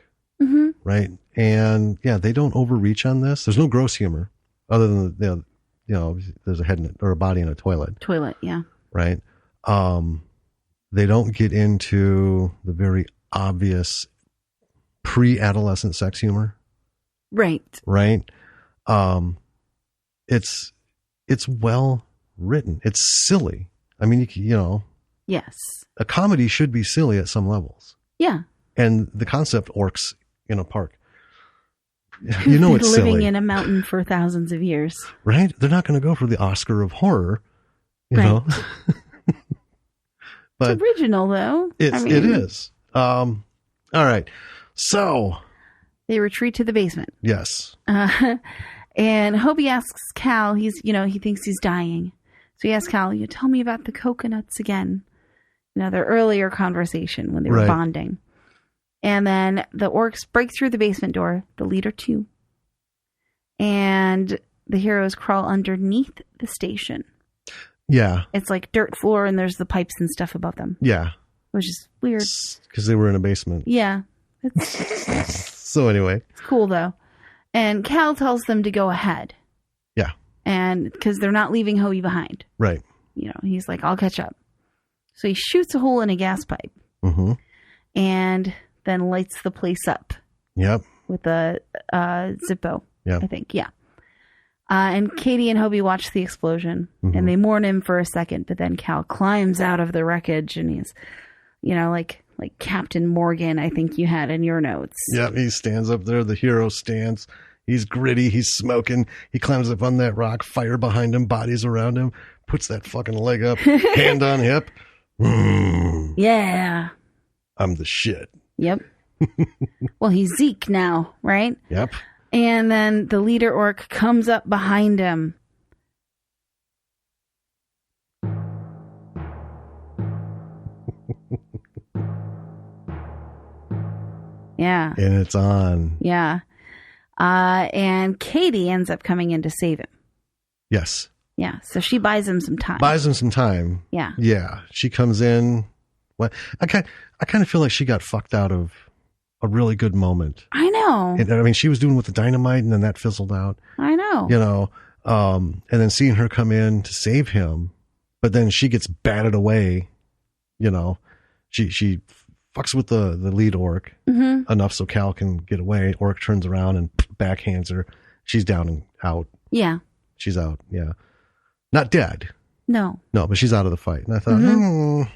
Mm-hmm. Right. And yeah, they don't overreach on this. There's no gross humor other than, there's a head or a body in a toilet. Yeah. Right. They don't get into the very obvious pre-adolescent sex humor. Right. Right. It's well written. It's silly. I mean, yes, a comedy should be silly at some levels. Yeah. And the concept orcs in a park, it's living silly. In a mountain for thousands of years. Right. They're not going to go for the Oscar of horror, you know. But it's original though. It is. All right. So they retreat to the basement. Yes. And Hobie asks Cal, he thinks he's dying. So he asks Cal, tell me about the coconuts again. Their earlier conversation when they were bonding. And then the orcs break through the basement door, the leader too. And the heroes crawl underneath the station. Yeah. It's like dirt floor and there's the pipes and stuff above them. Yeah. Which is weird. Because they were in a basement. Yeah. So anyway. It's cool though. And Cal tells them to go ahead. Yeah. And because they're not leaving Hobie behind. Right. You know, he's like, I'll catch up. So he shoots a hole in a gas pipe. Mm-hmm. And then lights the place up. Yep. With a Zippo. Yep. I think. Yeah. And Katie and Hobie watch the explosion. Mm-hmm. And they mourn him for a second. But then Cal climbs out of the wreckage. And he's, you know, like Captain Morgan, I think you had in your notes. Yep. He stands up there. The hero stands. He's gritty. He's smoking. He climbs up on that rock. Fire behind him. Bodies around him. Puts that fucking leg up. Hand on hip. Yeah. I'm the shit. Yep. Well, he's Zeke now, right? Yep. And then the leader orc comes up behind him. Yeah. And it's on. Yeah. And Katie ends up coming in to save him. Yes. Yeah. So she buys him some time. Buys him some time. Yeah. Yeah. She comes in. What? I kind of feel like she got fucked out of a really good moment. I know. I mean, she was doing with the dynamite and then that fizzled out. I know. You know, and then seeing her come in to save him, but then she gets batted away. You know, she fucks with the lead orc enough so Cal can get away. Orc turns around and backhands her. She's down and out. Yeah. She's out. Yeah. Not dead. No. No, but she's out of the fight. And I thought,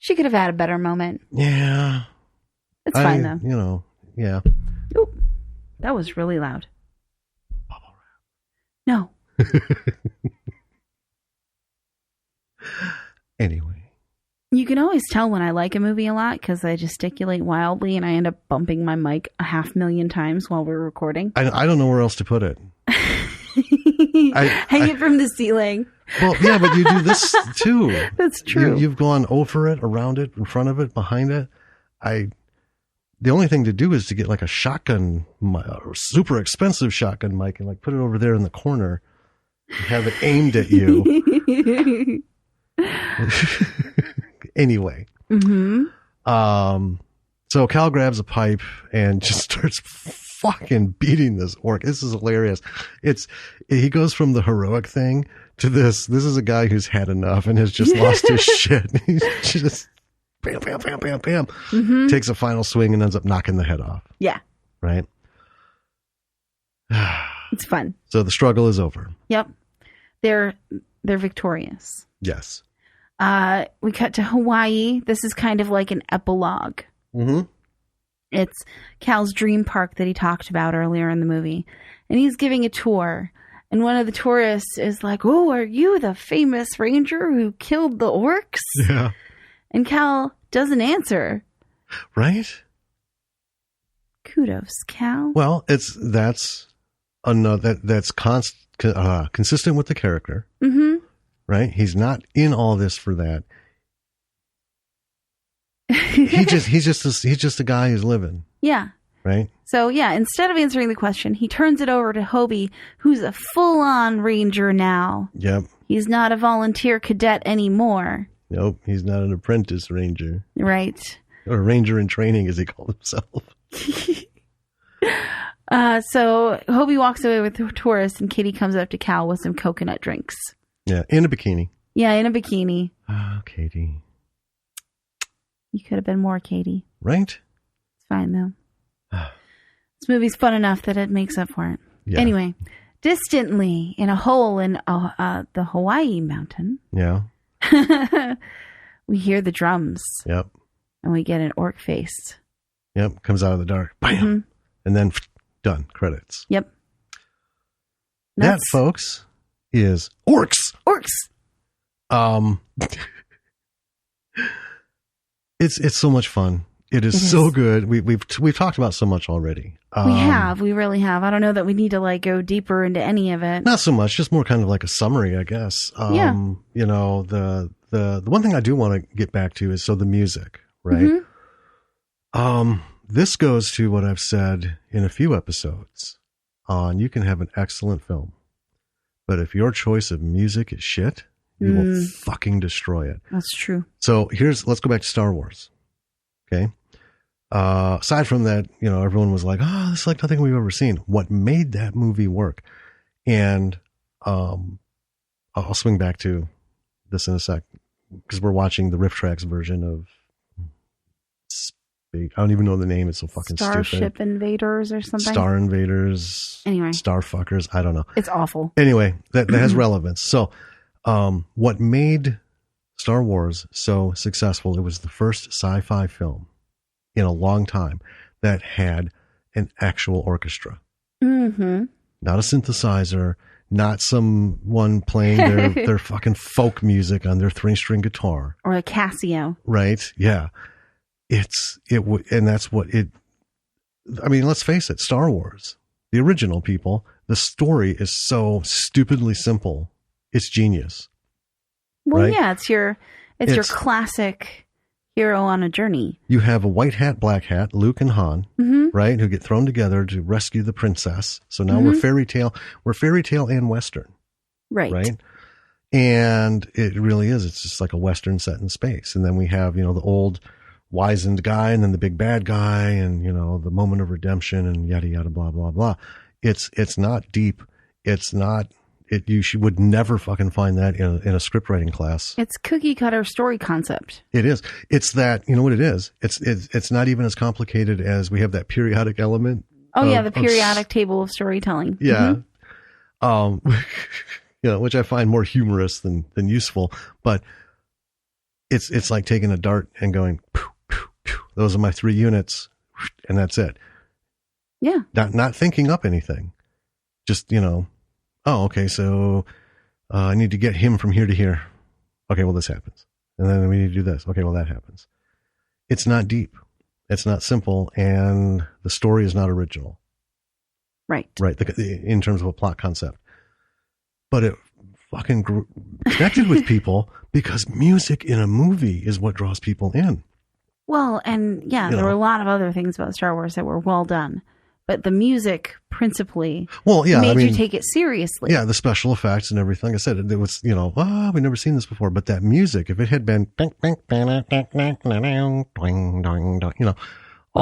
she could have had a better moment. Yeah. It's fine though. You know, yeah. Ooh, that was really loud. Bubble No. Anyway. You can always tell when I like a movie a lot because I gesticulate wildly and I end up bumping my mic 500,000 times while we're recording. I don't know where else to put it. Hang it from the ceiling. Well, yeah, but you do this too. That's true. You've gone over it, around it, in front of it, behind it. The only thing to do is to get like a shotgun, super expensive shotgun mic, and like put it over there in the corner and have it aimed at you. Anyway. So Cal grabs a pipe and just starts fucking beating this orc. This is hilarious. He goes from the heroic thing to this. This is a guy who's had enough and has just lost his shit. He's just bam, bam, bam, bam, bam. Takes a final swing and ends up knocking the head off. Yeah. Right? It's fun. So the struggle is over. Yep. They're victorious. Yes. We cut to Hawaii. This is kind of like an epilogue. It's Cal's dream park that he talked about earlier in the movie. And he's giving a tour. And one of the tourists is like, "Oh, are you the famous ranger who killed the orcs?" Yeah. And Cal doesn't answer. Right? Kudos, Cal. Well, that's consistent with the character. Right? He's not in all this for that. He's just a guy who's living. Yeah. Right? So, yeah, instead of answering the question, he turns it over to Hobie, who's a full-on ranger now. Yep. He's not a volunteer cadet anymore. Nope, he's not an apprentice ranger. Right. Or ranger in training, as he called himself. So Hobie walks away with the tourist, and Katie comes up to Cal with some coconut drinks. Yeah, in a bikini. Yeah, in a bikini. Oh, Katie. You could have been more Katie. Right? It's fine, though. This movie's fun enough that it makes up for it. Yeah. Anyway, distantly, in a hole in the Hawaii mountain. Yeah. We hear the drums. Yep. And we get an orc face. Yep. Comes out of the dark. Bam. And then done. Credits. Yep. That, folks, is Orcs. Orcs. It's so much fun. It is so good. We've talked about so much already. We really have. I don't know that we need to go deeper into any of it. Not so much, just more kind of like a summary, I guess. Yeah. You know, the one thing I do want to get back to is the music, right? This goes to what I've said in a few episodes on you can have an excellent film, but if your choice of music is shit, You will fucking destroy it. That's true. So let's go back to Star Wars. Okay. Aside from that, everyone was like, oh, this is like nothing we've ever seen. What made that movie work? And I'll swing back to this in a sec, because we're watching the Riff Tracks version of I don't even know the name. It's so fucking Starship stupid. Invaders or something. Star Invaders. Anyway. Star fuckers. I don't know. It's awful. Anyway, that has relevance. So, what made Star Wars so successful, it was the first sci-fi film in a long time that had an actual orchestra. Mm-hmm. Not a synthesizer, not someone playing their fucking folk music on their 3-string guitar. Or a Casio. Right? Yeah. And that's what it, I mean, let's face it, Star Wars, the original people, the story is so stupidly simple. It's genius. Well, right? yeah, it's your classic hero on a journey. You have a white hat, black hat, Luke and Han, right? Who get thrown together to rescue the princess. So now we're fairy tale and Western. Right. And it really is. It's just like a Western set in space. And then we have, the old wizened guy and then the big bad guy and, the moment of redemption and yada, yada, blah, blah, blah. It's not deep. It's not, would never fucking find that in a script writing class. It's cookie cutter story concept. It is. It's that, you know what it is? It's not even as complicated as we have that periodic element. Oh yeah. The periodic table of storytelling. Yeah. Which I find more humorous than useful, but it's like taking a dart and going, poof, poof, poof. Those are my 3 units, and that's it. Yeah. Not thinking up anything. Just, oh, okay, so I need to get him from here to here. Okay, well, this happens. And then we need to do this. Okay, well, that happens. It's not deep. It's not simple, and the story is not original. Right. Right, in terms of a plot concept. But it fucking connected with people because music in a movie is what draws people in. Well, and there were a lot of other things about Star Wars that were well done, but the music principally made you take it seriously. Yeah, the special effects and everything. Like I said, it was, we've never seen this before, but that music, if it had been, all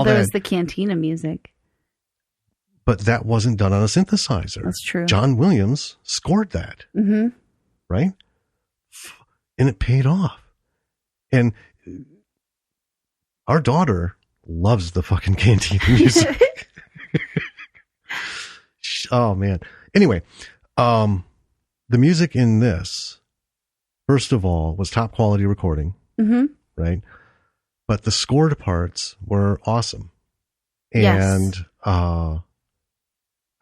there was the Cantina music. But that wasn't done on a synthesizer. That's true. John Williams scored that. Mm-hmm. Right? And it paid off. And our daughter loves the fucking Cantina music. Oh, man. Anyway, the music in this, first of all, was top quality recording. Mm-hmm. Right? But the scored parts were awesome. And,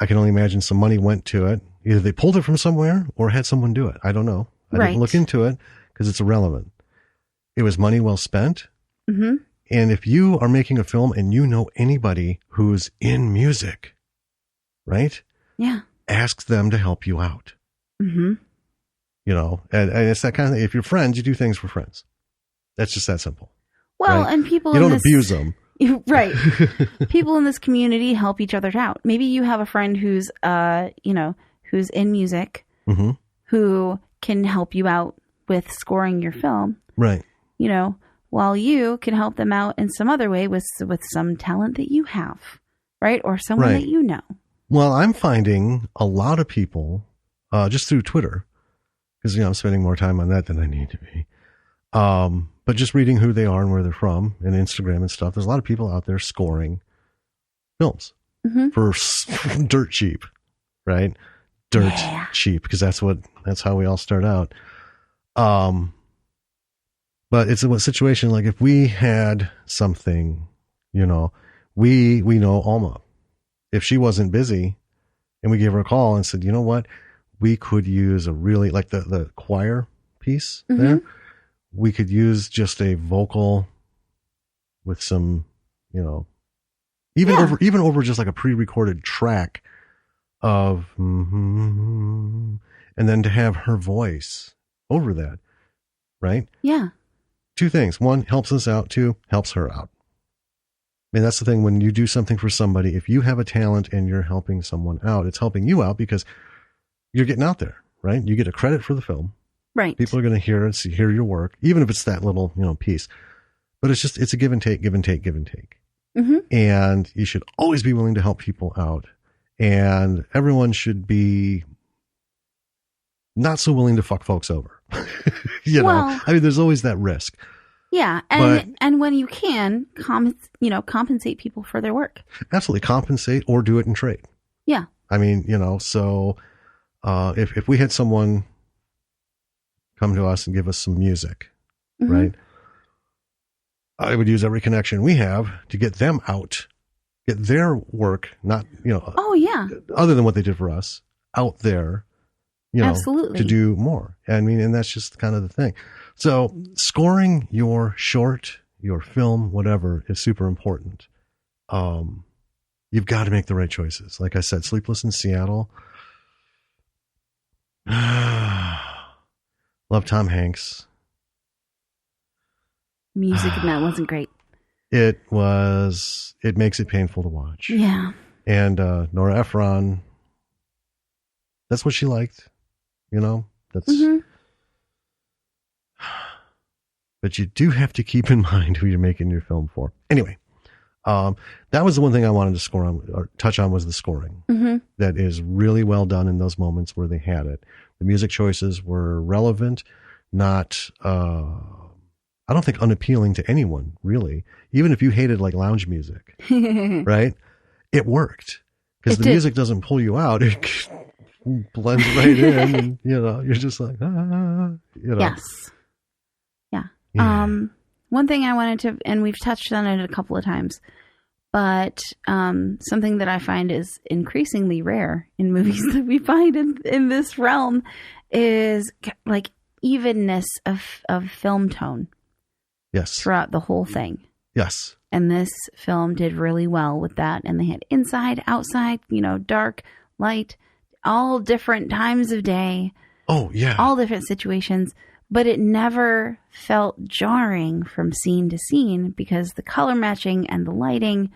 I can only imagine some money went to it. Either they pulled it from somewhere or had someone do it. I don't know. I didn't look into it because it's irrelevant. It was money well spent. Mm-hmm. And if you are making a film and you know anybody who's in music, right? Yeah. Ask them to help you out. Mm-hmm. And it's that kind of thing. If you're friends, you do things for friends. That's just that simple. Well, right? And people you don't abuse them. Right. People in this community help each other out. Maybe you have a friend who's, who's in music, who can help you out with scoring your film. Right. While you can help them out in some other way with some talent that you have, right? Or someone that you know. Well, I'm finding a lot of people, just through Twitter, because, I'm spending more time on that than I need to be. But just reading who they are and where they're from and Instagram and stuff, there's a lot of people out there scoring films for dirt cheap, right? Dirt cheap, because that's how we all start out. But it's a situation like if we had something, we know Alma. If she wasn't busy and we gave her a call and said, you know what, we could use a really, like the choir piece there. We could use just a vocal with some, even over just like a pre-recorded track of, and then to have her voice over that, right? Yeah. 2 things. 1, helps us out. 2, helps her out. I mean, that's the thing. When you do something for somebody, if you have a talent and you're helping someone out, it's helping you out because you're getting out there, right? You get a credit for the film. Right. People are going to hear your work, even if it's that little, piece. But it's a give and take, give and take, give and take. Mm-hmm. And you should always be willing to help people out. And everyone should be not so willing to fuck folks over. I mean, there's always that risk. Yeah. And when you can, compensate people for their work. Absolutely. Compensate or do it in trade. Yeah. I mean, so if we had someone come to us and give us some music, Mm-hmm. right? I would use every connection we have to get them out, get their work, not, Oh, yeah. other than what they did for us, out there, Absolutely. to do more. I mean, and that's just kind of the thing. So scoring your short, your film, whatever, is super important. You've got to make the right choices. Like I said, Sleepless in Seattle. Love Tom Hanks. Music in that wasn't great. It makes it painful to watch. Yeah. And Nora Ephron, that's what she liked, that's, Mm-hmm. but you do have to keep in mind who you're making your film for. Anyway, that was the one thing I wanted to score on or touch on was the scoring. Mm-hmm. That is really well done in those moments where they had it. The music choices were relevant, not, I don't think unappealing to anyone, really. Even if you hated like lounge music, right? It worked because the music doesn't pull you out. It blends right in and, you're just like, Yes. Yeah. One thing I wanted to, and we've touched on it a couple of times, but something that I find is increasingly rare in movies that we find in this realm is like evenness of film tone. Yes. Throughout the whole thing. Yes. And this film did really well with that. And they had inside, outside, dark, light, all different times of day. Oh, yeah. All different situations. But it never felt jarring from scene to scene because the color matching and the lighting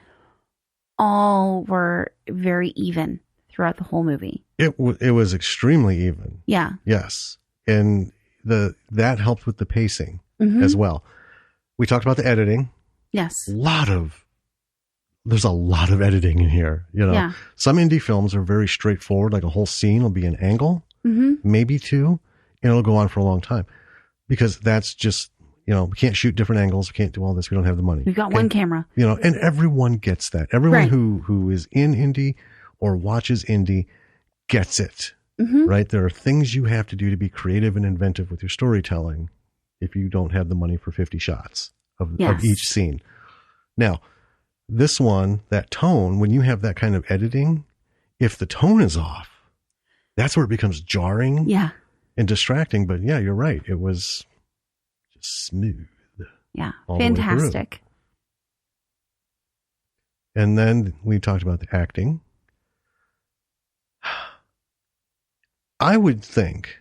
all were very even throughout the whole movie. It was extremely even. Yeah. Yes. And that helped with the pacing Mm-hmm. as well. We talked about the editing. Yes. There's a lot of editing in here. Yeah. Some indie films are very straightforward. Like a whole scene will be an angle, Mm-hmm. maybe two, and it'll go on for a long time because that's just, we can't shoot different angles. We can't do all this. We don't have the money. We've got one camera. And everyone gets that. Everyone Right. who is in indie or watches indie gets it, Mm-hmm. right? There are things you have to do to be creative and inventive with your storytelling if you don't have the money for 50 shots of each scene. Now, this one, that tone, when you have that kind of editing, if the tone is off, that's where it becomes jarring and distracting. But yeah, you're right. It was just smooth. Yeah. all the way through. Fantastic. And then we talked about the acting. I would think,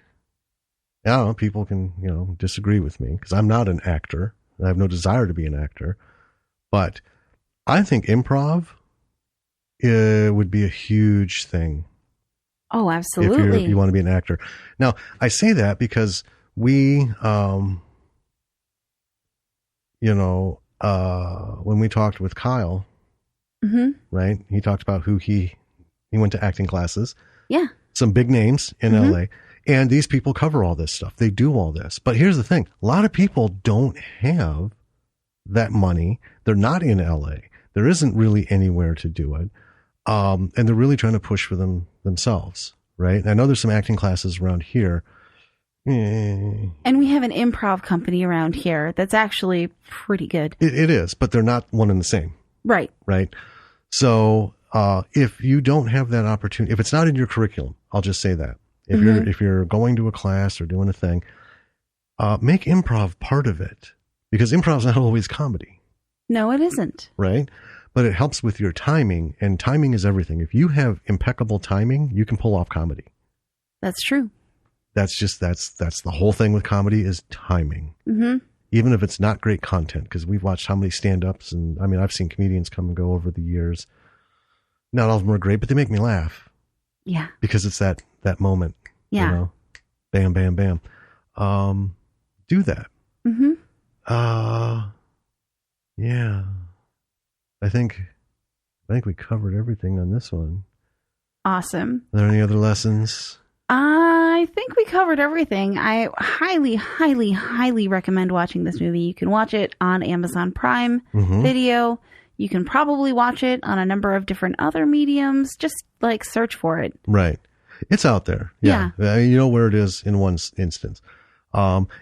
I don't know, people can, disagree with me because I'm not an actor. I have no desire to be an actor. But I think improv would be a huge thing. Oh, absolutely. If you want to be an actor. Now, I say that because we, when we talked with Kyle, Mm-hmm. right? He talked about who he went to acting classes. Yeah. Some big names in Mm-hmm. LA. And these people cover all this stuff. They do all this. But here's the thing. A lot of people don't have that money. They're not in LA. There isn't really anywhere to do it. And they're really trying to push for themselves, right? I know there's some acting classes around here. And we have an improv company around here that's actually pretty good. It is, but they're not one and the same. Right. Right. So, if you don't have that opportunity, if it's not in your curriculum, I'll just say that. If you're going to a class or doing a thing, make improv part of it because improv's not always comedy. No, it isn't. Right. But it helps with your timing, and timing is everything. If you have impeccable timing, you can pull off comedy. That's true. That's the whole thing with comedy is timing. Mm-hmm. Even if it's not great content, because we've watched how many stand-ups, and I mean, I've seen comedians come and go over the years. Not all of them are great, but they make me laugh. Yeah. Because it's that moment. Yeah. Bam, bam, bam. do that. Mm-hmm. Yeah. I think we covered everything on this one. Awesome. Are there any other lessons? I think we covered everything. I highly, highly, highly recommend watching this movie. You can watch it on Amazon Prime Video. You can probably watch it on a number of different other mediums. Just like search for it. Right. It's out there. Yeah. You know where it is in one instance.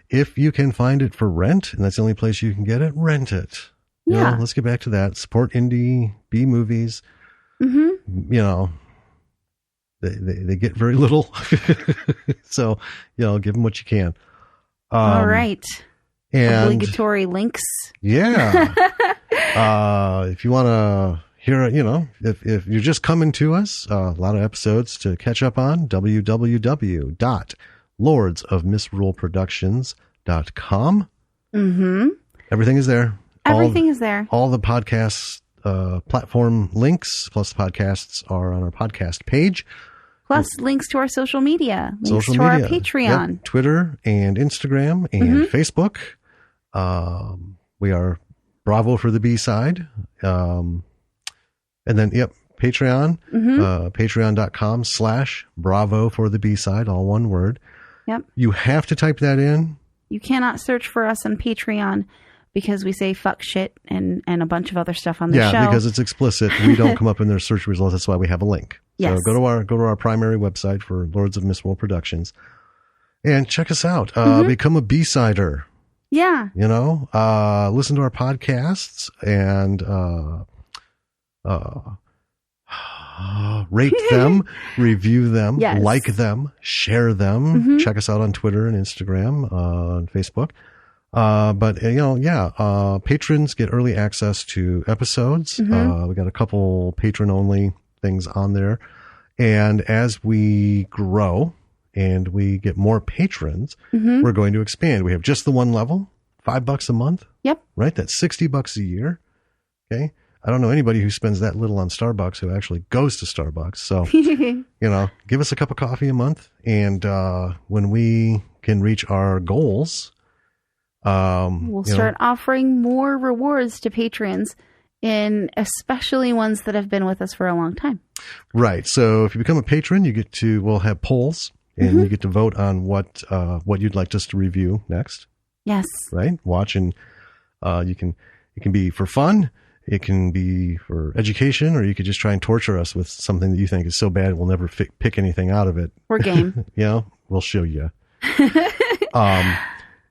If you can find it for rent, and that's the only place you can get it, rent it. You know, let's get back to that. Support indie B movies. Mm-hmm. You know, they get very little. So, you know, give them what you can. All right. And obligatory links. Yeah. If you want to hear, you know, if you're just coming to us, a lot of episodes to catch up on, www.lordsofmisruleproductions.com. Mm-hmm. Everything is there. Everything is there. All the podcast platform links, plus podcasts, are on our podcast page. Plus links to our social media. Links to our Patreon. Yep. Twitter and Instagram and Facebook. We are Bravo for the B-side. And then, Patreon. Patreon.com/Bravo for the B-side, all one word. Yep. You have to type that in. You cannot search for us on Patreon because we say fuck shit and a bunch of other stuff on the show. Yeah, because it's explicit. We don't come up in their search results. That's why we have a link. Yes. So go to our primary website for Lords of Misrule Productions and check us out. Become a B-sider. Yeah. You know, listen to our podcasts and rate them, review them, like them, share them. Check us out on Twitter and Instagram, on Facebook. But you know, patrons get early access to episodes. We got a couple patron only things on there. And as we grow and we get more patrons, we're going to expand. We have just the one level, $5 a month. Yep. Right. That's $60 a year. Okay. I don't know anybody who spends that little on Starbucks who actually goes to Starbucks. So, you know, give us a cup of coffee a month. And, when we can reach our goals, we'll start offering more rewards to patrons, and especially ones that have been with us for a long time. Right. So if you become a patron, we'll have polls and you get to vote on what you'd like us to review next. Yes. Right. Watch, and, it can be for fun. It can be for education, or you could just try and torture us with something that you think is so bad we'll never pick anything out of it. We're game. You know, we'll show you.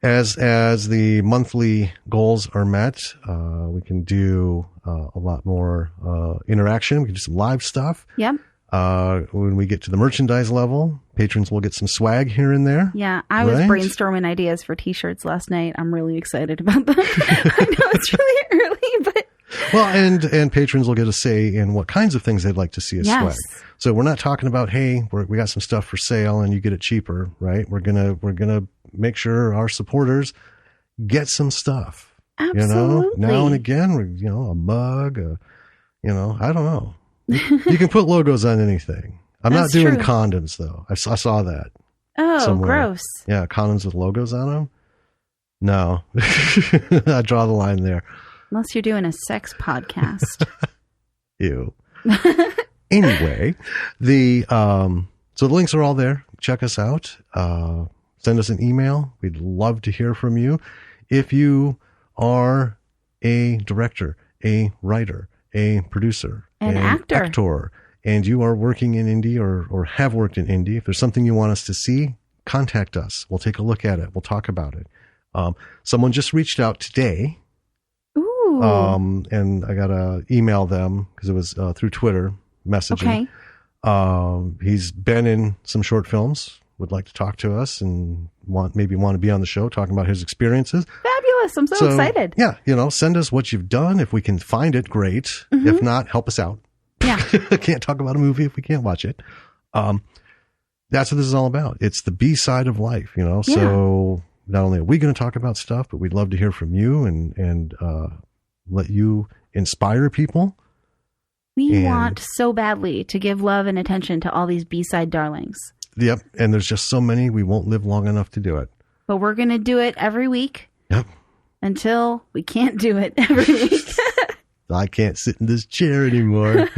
As the monthly goals are met, we can do a lot more interaction. We can do some live stuff. Yep. When we get to the merchandise level, patrons will get some swag here and there. Yeah, I was brainstorming ideas for T-shirts last night. I'm really excited about them. I know it's really early, but... Well, and patrons will get a say in what kinds of things they'd like to see us swag. So we're not talking about, hey, we got some stuff for sale and you get it cheaper, right? We're gonna make sure our supporters get some stuff. Absolutely. You know, now and again, a mug, I don't know. You can put logos on anything. I'm not doing condoms though. I saw that. Oh, somewhere. Gross. Yeah, condoms with logos on them. No, I draw the line there. Unless you're doing a sex podcast. Ew. Anyway, so the links are all there. Check us out. Send us an email. We'd love to hear from you. If you are a director, a writer, a producer, an actor, and you are working in indie or have worked in indie, if there's something you want us to see, contact us. We'll take a look at it. We'll talk about it. Someone just reached out today. Ooh. And I got to email them because it was through Twitter messaging. Okay. He's been in some short films, would like to talk to us and want to be on the show talking about his experiences. Fabulous. I'm so excited. Yeah. Send us what you've done. If we can find it, great. If not, help us out. Yeah. Can't talk about a movie if we can't watch it. That's what this is all about. It's the B side of life, Yeah. So not only are we going to talk about stuff, but we'd love to hear from you and let you inspire people. We want so badly to give love and attention to all these B-side darlings. Yep. And there's just so many, we won't live long enough to do it. But we're going to do it every week. Yep. Until we can't do it every week. I can't sit in this chair anymore.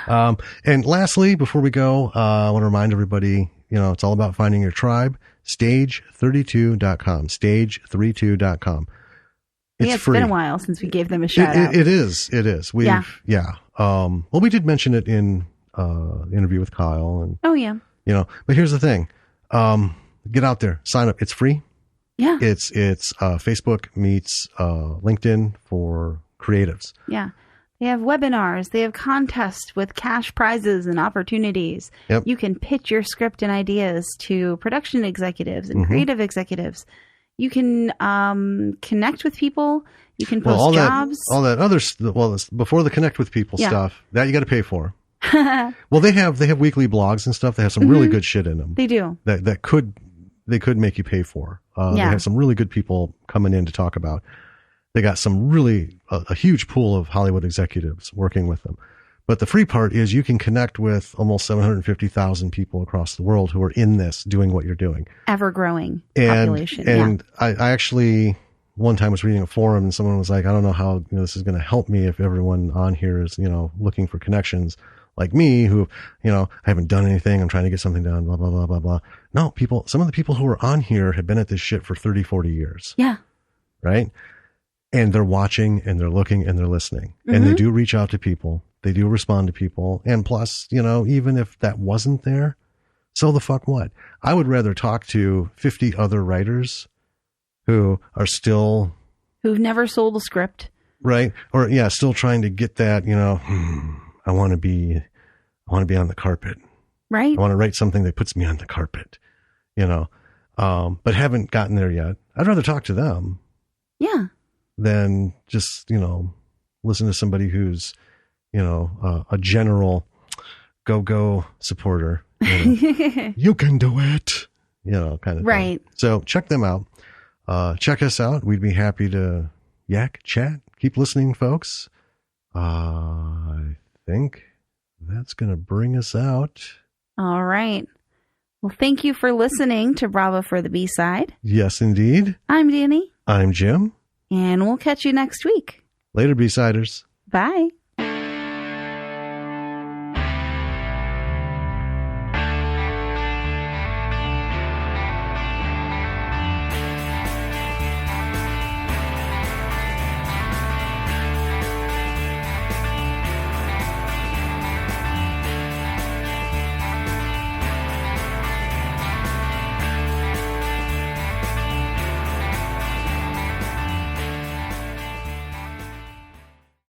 And lastly, before we go, I want to remind everybody, it's all about finding your tribe. Stage32.com. Stage32.com. It's free. Been a while since we gave them a shout out. It is. Well, we did mention it in the interview with Kyle. And, oh, yeah. But here's the thing. Get out there. Sign up. It's free. Yeah. It's Facebook meets LinkedIn for creatives. Yeah. They have webinars. They have contests with cash prizes and opportunities. Yep. You can pitch your script and ideas to production executives and creative executives. You can connect with people. You can post jobs. All that other before the connect with people stuff, that you got to pay for. Well, they have weekly blogs and stuff. They have some really good shit in them. They do. That could make you pay for. They have some really good people coming in to talk about. They got some really a huge pool of Hollywood executives working with them. But the free part is you can connect with almost 750,000 people across the world who are in this, doing what you're doing. Ever growing population. And I actually one time was reading a forum and someone was like, I don't know how this is going to help me if everyone on here is, looking for connections like me who, I haven't done anything. I'm trying to get something done, blah, blah, blah, blah, blah. No, some of the people who are on here have been at this shit for 30, 40 years. Yeah. Right. And they're watching and they're looking and they're listening and they do reach out to people. They do respond to people. And plus, even if that wasn't there, so the fuck what? I would rather talk to 50 other writers who are still... Who've never sold a script. Right. Or still trying to get that, I want to be on the carpet. Right. I want to write something that puts me on the carpet, but haven't gotten there yet. I'd rather talk to them. Yeah. Than just, listen to somebody who's, a general go supporter. You can do it, kind of right. thing. So check them out. Check us out. We'd be happy to chat. Keep listening, folks. I think that's going to bring us out. All right. Well, thank you for listening to Bravo for the B-Side. Yes, indeed. I'm Danny. I'm Jim. And we'll catch you next week. Later, B-Siders. Bye.